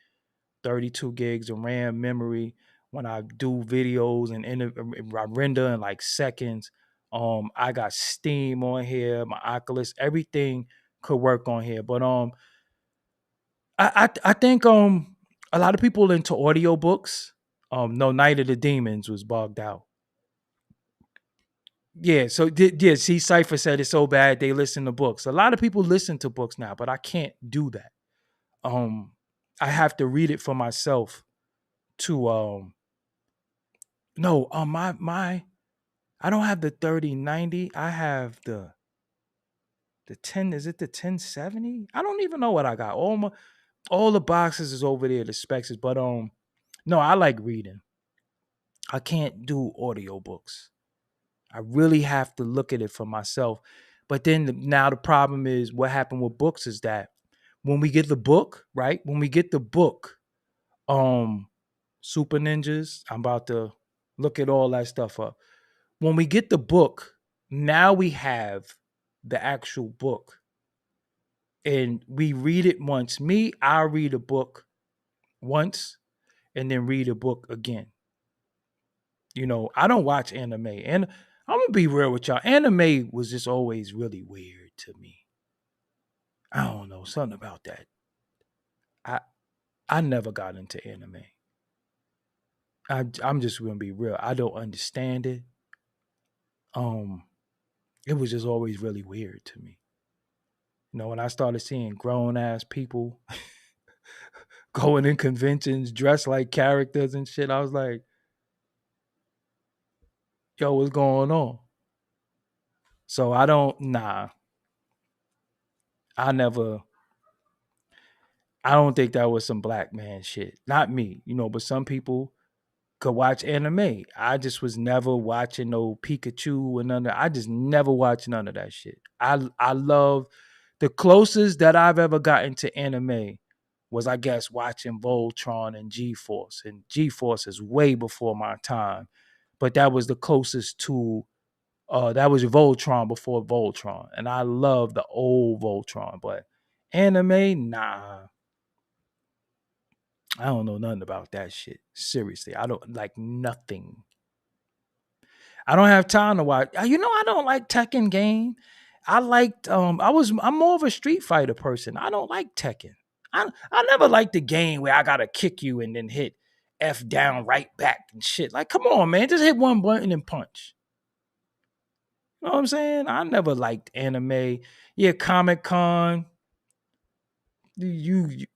S1: 32 gigs of RAM memory. When I do videos and I render in like seconds, I got Steam on here, my Oculus, everything could work on here. But I think a lot of people into audiobooks. No, Night of the Demons was bugged out. Yeah, so yeah, see, Cypher said it's so bad they listen to books. A lot of people listen to books now, but I can't do that. Um, I have to read it for myself to no, my I don't have the 3090. I have the 10, is it the 1070? I don't even know what I got. All the boxes is over there, the specs is, but no, I like reading. I can't do audiobooks. I really have to look at it for myself. But then now the problem is what happened with books is that when we get the book, right? When we get the book, um, Super Ninjas, I'm about to look at all that stuff up. When we get the book, now we have the actual book and we read it once. Me, I'll read a book once and then read a book again. I don't watch anime. And I'm gonna be real with y'all. Anime was just always really weird to me. I don't know, something about that. I I never got into anime. I'm just gonna be real. I don't understand it. Um, it was just always really weird to me. When I started seeing grown ass people going in conventions dressed like characters and shit, I was like, yo, what's going on? So I don't nah. I never I don't think that was some black man shit. Not me, but some people could watch anime. I just was never watching no Pikachu and none of I just never watched none of that shit. I love the closest that I've ever gotten to anime was I guess watching Voltron and G-Force. And G-Force is way before my time. But that was the closest to that was Voltron before Voltron. And I love the old Voltron, but anime, nah. I don't know nothing about that shit. Seriously, I don't like nothing. I don't have time to watch. I don't like Tekken game. I'm more of a Street Fighter person. I don't like Tekken. I never liked the game where I gotta kick you and then hit F down right back and shit. Like, come on, man. Just hit one button and punch. You know what I'm saying? I never liked anime. Yeah, Comic Con. You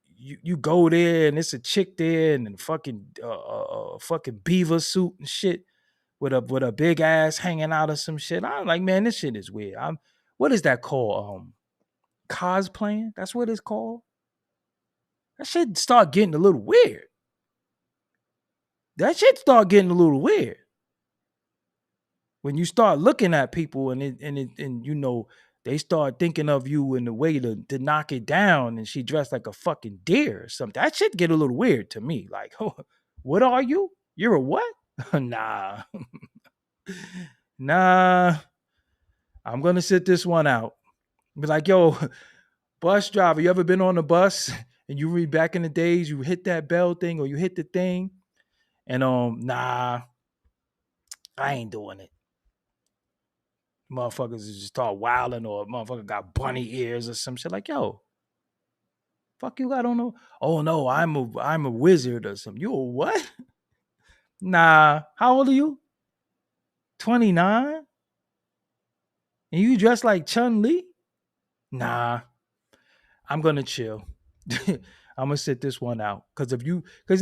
S1: go there and it's a chick there and fucking fucking beaver suit and shit with a big ass hanging out of some shit. I'm like, man, this shit is weird. What is that called? Cosplaying? That's what it's called. That shit start getting a little weird. That shit start getting a little weird. When you start looking at people and they start thinking of you in the way to knock it down and she dressed like a fucking deer or something. That shit get a little weird to me. Like, oh, what are you? You're a what? Nah. Nah. I'm gonna sit this one out. Be like, yo, bus driver, you ever been on a bus and you read back in the days, you hit that bell thing or you hit the thing, and nah, I ain't doing it. Motherfuckers just start wilding or motherfucker got bunny ears or some shit. Like, yo, fuck you, I don't know. Oh no, I'm a wizard or something. You a what? Nah. How old are you? 29? And you dressed like Chun Li? Nah. I'm gonna chill. I'm gonna sit this one out. Cause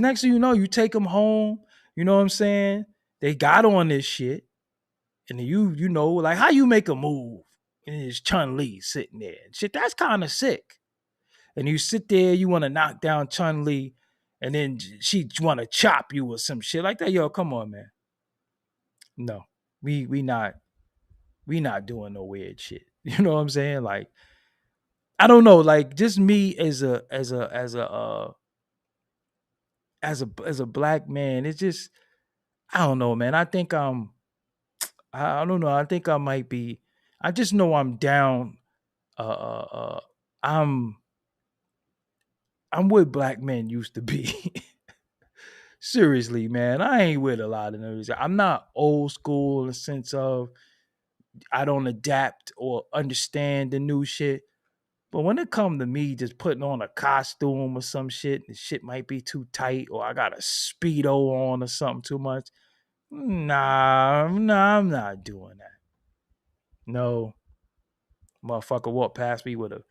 S1: next thing you know, you take them home, you know what I'm saying? They got on this shit. And then like how you make a move? And it's Chun-Li sitting there. Shit, that's kind of sick. And you sit there, you want to knock down Chun-Li, and then she want to chop you or some shit like that. Yo, come on, man. No, we not doing no weird shit. You know what I'm saying? Like, I don't know, like just me as a black man, it's just I don't know, man. I don't know. I think I might be. I just know I'm down. I'm I'm what black men used to be. Seriously, man. I ain't with a lot of those. I'm not old school in the sense of I don't adapt or understand the new shit. But when it come to me just putting on a costume or some shit, the shit might be too tight, or I got a speedo on or something too much. Nah, I'm not doing that. No, motherfucker walk past me with a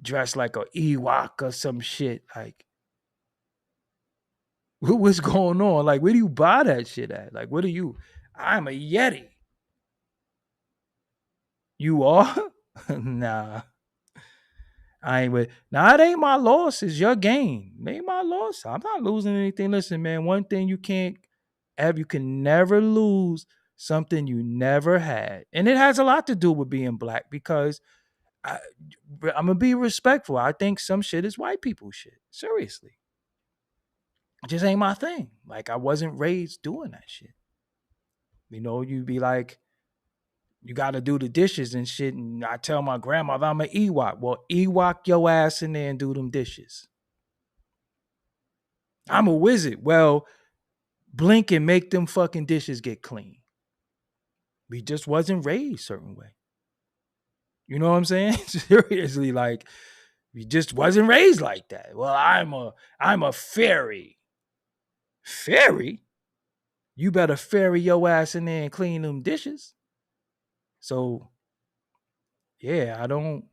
S1: dress like a Ewok or some shit. Like, what's going on? Like, where do you buy that shit at? Like, what are you? I'm a Yeti. You are? Nah, I ain't with. Nah, it ain't my loss. It's your gain. It ain't my loss. I'm not losing anything. Listen, man. One thing you can't have, you can never lose something you never had, and it has a lot to do with being black because I, I'm gonna be respectful. I think some shit is white people shit. Seriously, it just ain't my thing. Like I wasn't raised doing that shit. You know, you'd be like, you got to do the dishes and shit. And I tell my grandmother I'm an Ewok. Well, Ewok your ass in there and do them dishes. I'm a wizard. Well, blink and make them fucking dishes get clean. We just wasn't raised certain way. You know what I'm saying? Seriously, like we just wasn't raised like that. Well, I'm a fairy. Fairy? You better ferry your ass in there and clean them dishes. So yeah, I don't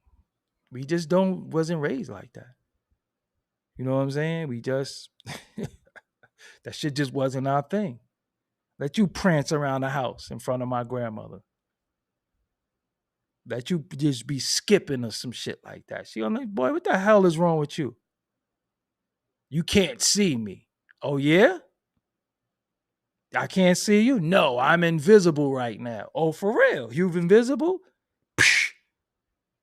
S1: we just don't wasn't raised like that. You know what I'm saying? We just that shit just wasn't our thing. Let you prance around the house in front of my grandmother. That you just be skipping or some shit like that. She on like, boy, what the hell is wrong with you? You can't see me. Oh yeah? I can't see you? No, I'm invisible right now. Oh, for real? You've invisible? Psh,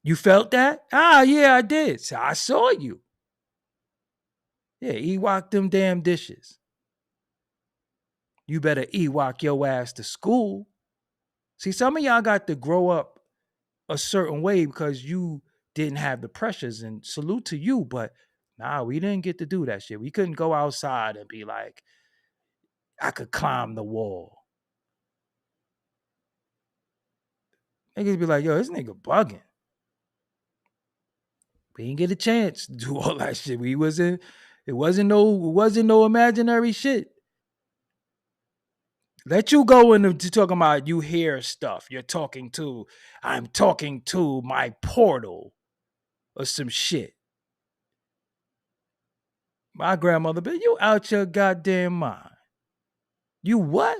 S1: you felt that? Ah, yeah, I did. So I saw you. Yeah, Ewok them damn dishes. You better Ewok your ass to school. See, some of y'all got to grow up a certain way because you didn't have the pressures, and salute to you, but nah, we didn't get to do that shit. We couldn't go outside and be like, I could climb the wall. Niggas be like, yo, this nigga bugging. We didn't get a chance to do all that shit. It wasn't no imaginary shit. Let you go into talking about you hear stuff. I'm talking to my portal or some shit. My grandmother, but you out your goddamn mind. You what?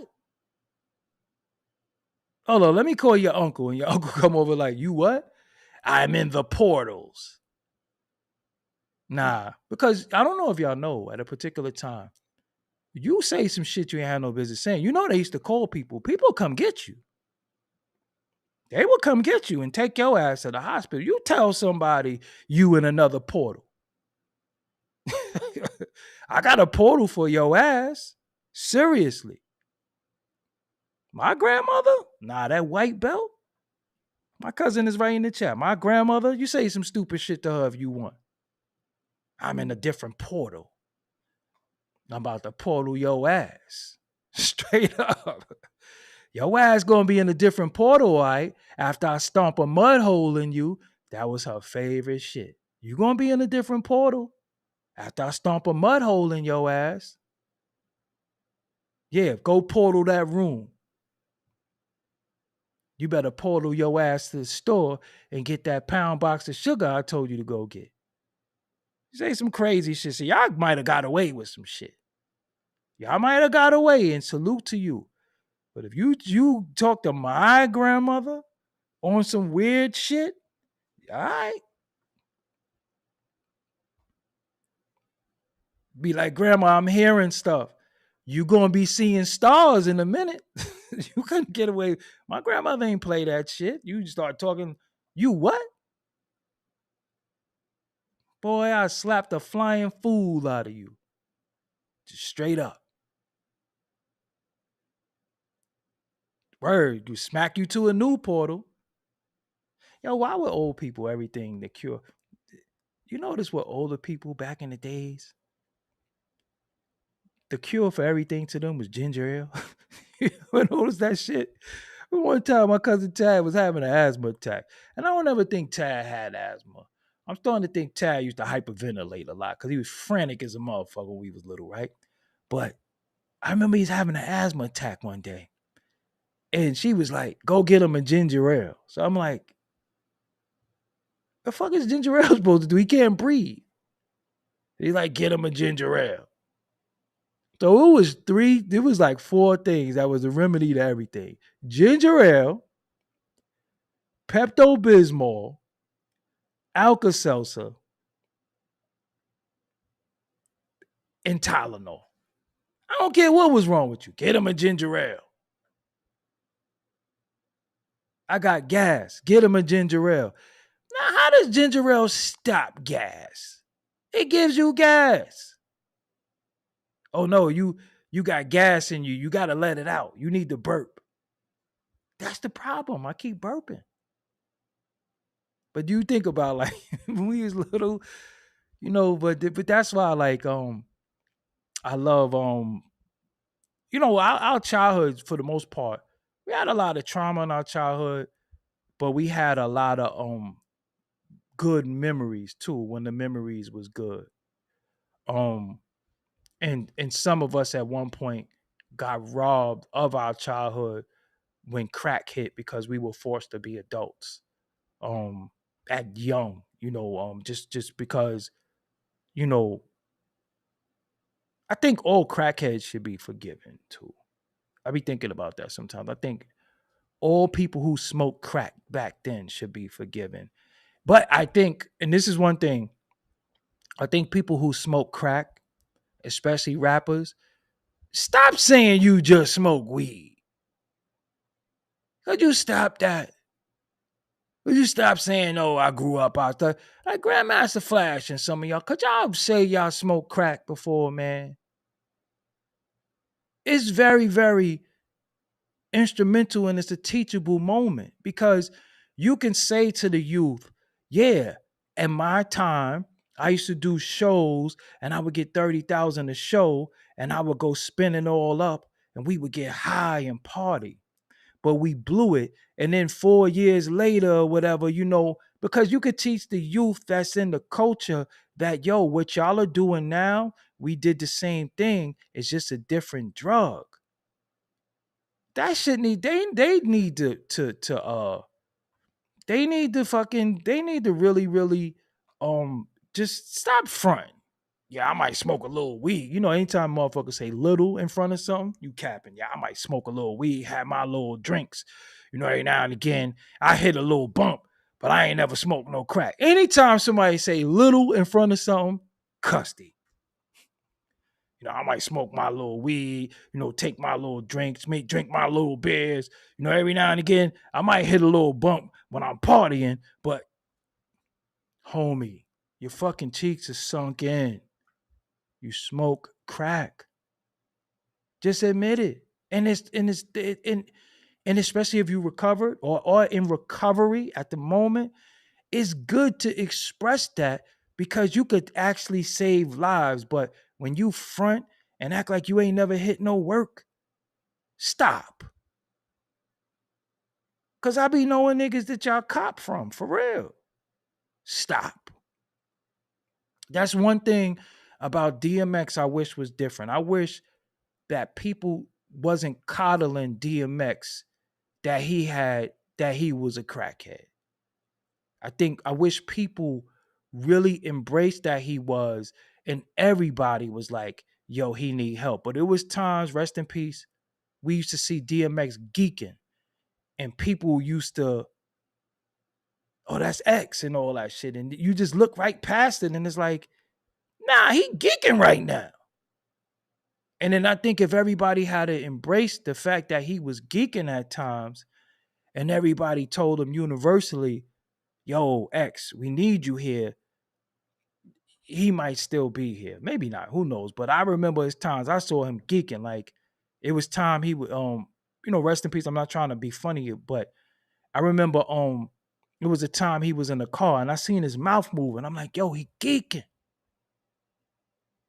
S1: Hold on, let me call your uncle, and your uncle come over like, you what? I'm in the portals. Nah, because I don't know if y'all know at a particular time, you say some shit you ain't had no business saying. You know they used to call people. People come get you. They will come get you and take your ass to the hospital. You tell somebody you in another portal. I got a portal for your ass. Seriously. My grandmother? Nah, that white belt? My cousin is right in the chat. My grandmother, you say some stupid shit to her if you want. I'm in a different portal. I'm about to portal your ass. Straight up. Your ass gonna be in a different portal, all right? After I stomp a mud hole in you. That was her favorite shit. You gonna be in a different portal after I stomp a mud hole in your ass. Yeah, go portal that room. You better portal your ass to the store and get that pound box of sugar I told you to go get. You say some crazy shit. See, y'all might have got away with some shit. Y'all might have got away, and salute to you. But if you talk to my grandmother, on some weird shit, all right. Be like, Grandma, I'm hearing stuff. You gonna be seeing stars in a minute. You couldn't get away. My grandmother ain't play that shit. You start talking, you what? Boy, I slapped the flying fool out of you. Just straight up. Word, you smack you to a new portal. Yo, why would old people everything the cure? You notice what older people back in the days, the cure for everything to them was ginger ale. You ever notice that shit? One time my cousin Tad was having an asthma attack. And I don't ever think Tad had asthma. I'm starting to think Tad used to hyperventilate a lot because he was frantic as a motherfucker when we was little, right? But I remember he's having an asthma attack one day. And she was like, go get him a ginger ale. So I'm like, the fuck is ginger ale supposed to do? He can't breathe. He's like, get him a ginger ale. So it was like four things that was the remedy to everything. Ginger ale, Pepto Bismol, Alka Seltzer, and Tylenol. I don't care what was wrong with you. Get him a ginger ale. I got gas. Get him a ginger ale. Now, how does ginger ale stop gas? It gives you gas. Oh no, you got gas in you. You got to let it out. You need to burp. That's the problem. I keep burping. But you think about like when we was little, but that's why I love our childhood for the most part. We had a lot of trauma in our childhood, but we had a lot of good memories too when the memories was good. Um and some of us at one point got robbed of our childhood when crack hit because we were forced to be adults. At young, just because, you know, I think all crackheads should be forgiven too. I be thinking about that sometimes. I think all people who smoked crack back then should be forgiven. But I think, and this is one thing, I think people who smoke crack, especially rappers, stop saying you just smoke weed. Could you stop that? Could you stop saying, oh, I grew up out there? Like Grandmaster Flash and some of y'all, could y'all say y'all smoked crack before, man? It's very, very instrumental and it's a teachable moment because you can say to the youth, yeah, at my time, I used to do shows and I would get 30,000 a show and I would go spin it all up and we would get high and party. But we blew it. And then 4 years later or whatever, because you could teach the youth that's in the culture that, yo, what y'all are doing now, we did the same thing. It's just a different drug. That shit they need they need to really, really just stop fronting. Yeah, I might smoke a little weed. Anytime motherfuckers say little in front of something, you capping. Yeah, I might smoke a little weed, have my little drinks. Every now and again, I hit a little bump, but I ain't never smoked no crack. Anytime somebody say little in front of something, custy. I might smoke my little weed, take my little drinks, drink my little beers. Every now and again, I might hit a little bump when I'm partying, but homie, your fucking cheeks are sunk in. You smoke crack. Just admit it. And especially if you recovered or in recovery at the moment, it's good to express that because you could actually save lives. But when you front and act like you ain't never hit no work, stop. Cause I be knowing niggas that y'all cop from, for real. Stop. That's one thing about DMX I wish was different. I wish that people wasn't coddling DMX that he was a crackhead. I wish people really embraced that he was, and everybody was like, yo, he need help. But it was times, rest in peace, we used to see DMX geeking, and people used to oh, that's X and all that shit. And you just look right past it and it's like, nah, he geeking right now. And then I think if everybody had to embrace the fact that he was geeking at times and everybody told him universally, yo, X, we need you here, he might still be here. Maybe not, who knows? But I remember his times I saw him geeking. Like it was time he would rest in peace. I'm not trying to be funny, but I remember it was a time he was in the car and I seen his mouth moving. I'm like, yo, he geeking.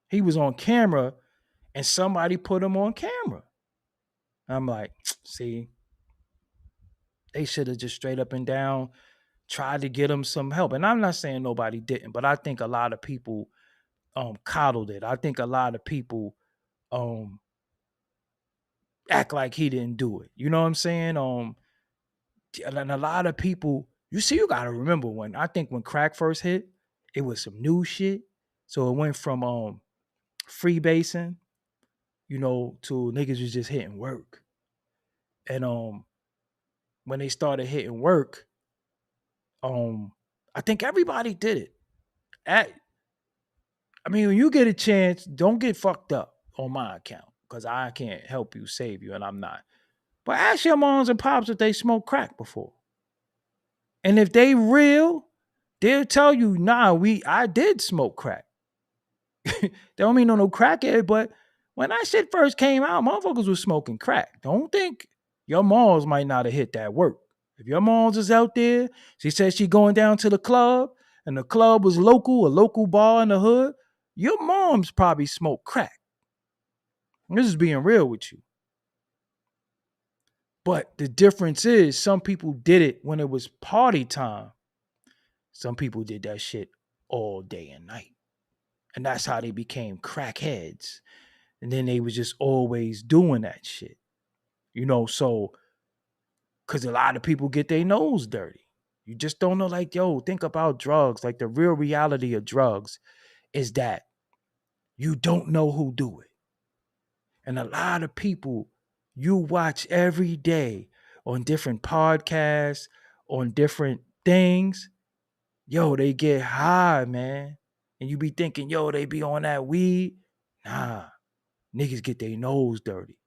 S1: He was on camera and somebody put him on camera. I'm like, see, they should have just straight up and down tried to get him some help. And I'm not saying nobody didn't, but I think a lot of people coddled it. I think a lot of people act like he didn't do it. You know what I'm saying? And a lot of people, you gotta remember when crack first hit, it was some new shit. So it went from freebasing, to niggas was just hitting work. And when they started hitting work, I think everybody did it. When you get a chance, don't get fucked up on my account because I can't help you, save you, and I'm not. But ask your moms and pops if they smoked crack before. And if they real, they'll tell you, nah, I did smoke crack. They don't mean no crackhead, but when that shit first came out, motherfuckers was smoking crack. Don't think your moms might not have hit that work. If your moms is out there, she says she going down to the club, and the club was a local bar in the hood, your mom's probably smoked crack. This is being real with you. But the difference is some people did it when it was party time. Some people did that shit all day and night. And that's how they became crackheads. And then they was just always doing that shit. So because a lot of people get their nose dirty. You just don't know, like, yo, think about drugs. Like the real reality of drugs is that you don't know who do it. And a lot of people you watch every day on different podcasts, on different things, yo, they get high, man. And you be thinking, yo, they be on that weed. Nah, niggas get their nose dirty.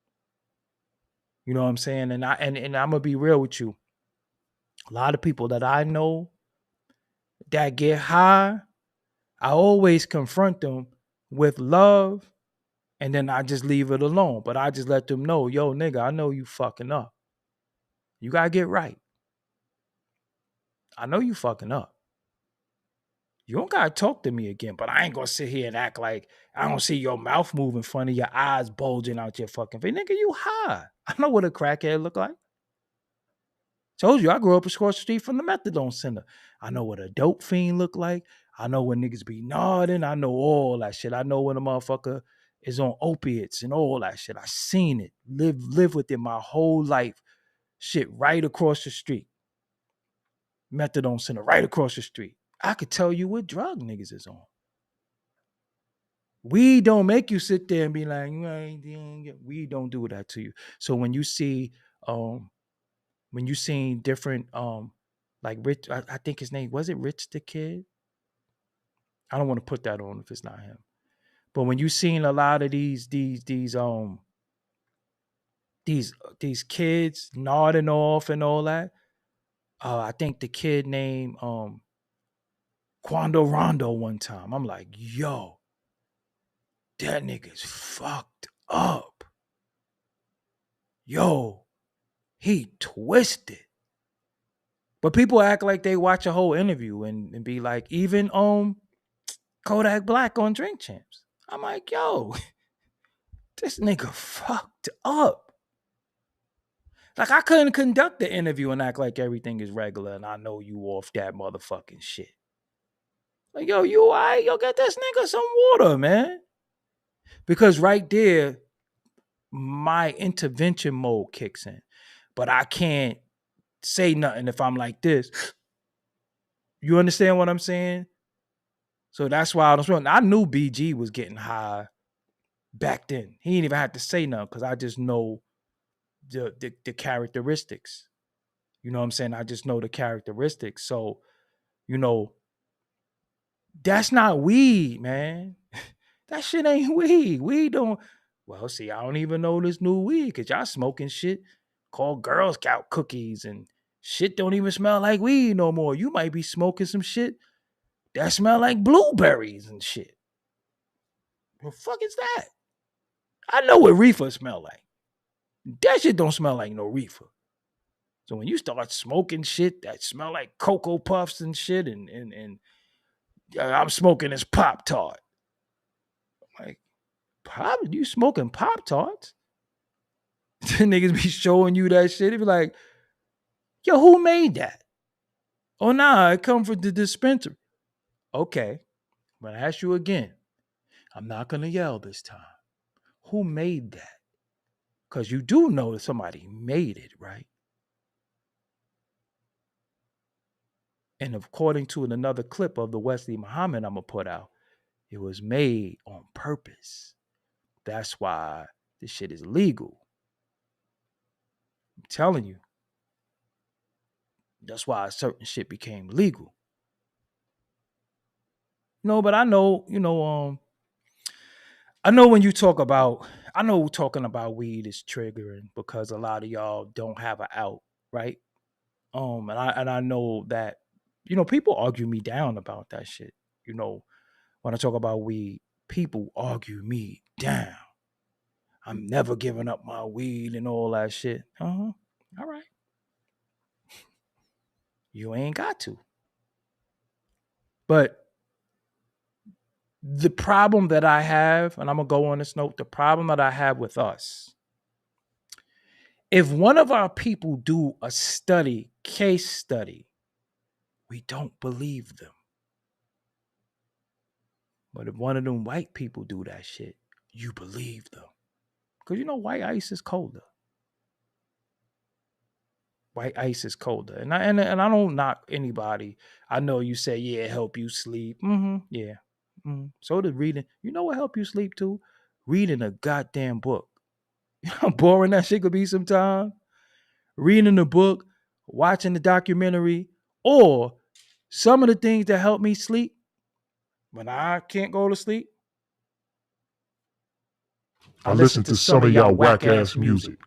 S1: You know what I'm saying? And I'm gonna be real with you. A lot of people that I know that get high, I always confront them with love, and then I just leave it alone. But I just let them know, yo, nigga, I know you fucking up. You gotta get right. I know you fucking up. You don't gotta talk to me again, but I ain't gonna sit here and act like I don't see your mouth moving funny, your eyes bulging out your fucking face. Nigga, you high. I know what a crackhead look like. Told you, I grew up across the street from the methadone center. I know what a dope fiend look like. I know when niggas be nodding. I know all that shit. I know when a motherfucker is on opiates and all that shit. I seen it. Live with it my whole life. Shit right across the street. Methadone center right across the street. I could tell you what drug niggas is on. We don't make you sit there and be like, we don't do that to you. So when you see different like Rich, I think his name was it Rich the Kid? I don't want to put that on if it's not him. But when you seen a lot of these kids nodding off and all that, I think the kid named Quando Rondo one time. I'm like, yo, that nigga's fucked up. Yo, he twisted. But people act like they watch a whole interview and be like, even Kodak Black on Drink Champs. I'm like, yo, this nigga fucked up. Like, I couldn't conduct the interview and act like everything is regular and I know you off that motherfucking shit. Like, yo, you all right? Yo, get this nigga some water, man. Because right there, my intervention mode kicks in. But I can't say nothing if I'm like this. You understand what I'm saying? So that's why I knew BG was getting high back then. He didn't even have to say nothing because I just know the characteristics. You know what I'm saying? I just know the characteristics. So You know, that's not weed, man. That shit ain't weed. Weed don't. Well, see, I don't even know this new weed because y'all smoking shit called Girl Scout cookies and shit don't even smell like weed no more. You might be smoking some shit that smell like blueberries and shit. What the fuck is that? I know what reefer smell like. That shit don't smell like no reefer. So when you start smoking shit that smell like Cocoa Puffs and shit, and I'm smoking this Pop Tart. Like, Pop? You smoking Pop Tarts? Niggas be showing you that shit. They be like, yo, who made that? Oh, nah, it come from the dispensary. Okay, I'm gonna ask you again. I'm not gonna yell this time. Who made that? Because you do know that somebody made it, right? And according to another clip of the Wesley Muhammad I'm gonna put out, it was made on purpose. That's why this shit is legal. I'm telling you. That's why certain shit became legal. No, but I know, I know when you talk about, I know talking about weed is triggering because a lot of y'all don't have an out, right? And I know that, people argue me down about that shit. You know, when I talk about weed, people argue me down. I'm never giving up my weed and all that shit. All right. You ain't got to. But the problem that I have, and I'm going to go on this note, the problem that I have with us, if one of our people do a study, case study, we don't believe them. But if one of them white people do that shit, you believe them. Because white ice is colder. White ice is colder. And I don't knock anybody. I know you say, yeah, help you sleep. Yeah. So does reading. You know what help you sleep too? Reading a goddamn book. You know how boring that shit could be sometimes? Reading the book, watching the documentary, or some of the things that help me sleep when I can't go to sleep.
S2: I listen to some of y'all whack ass music.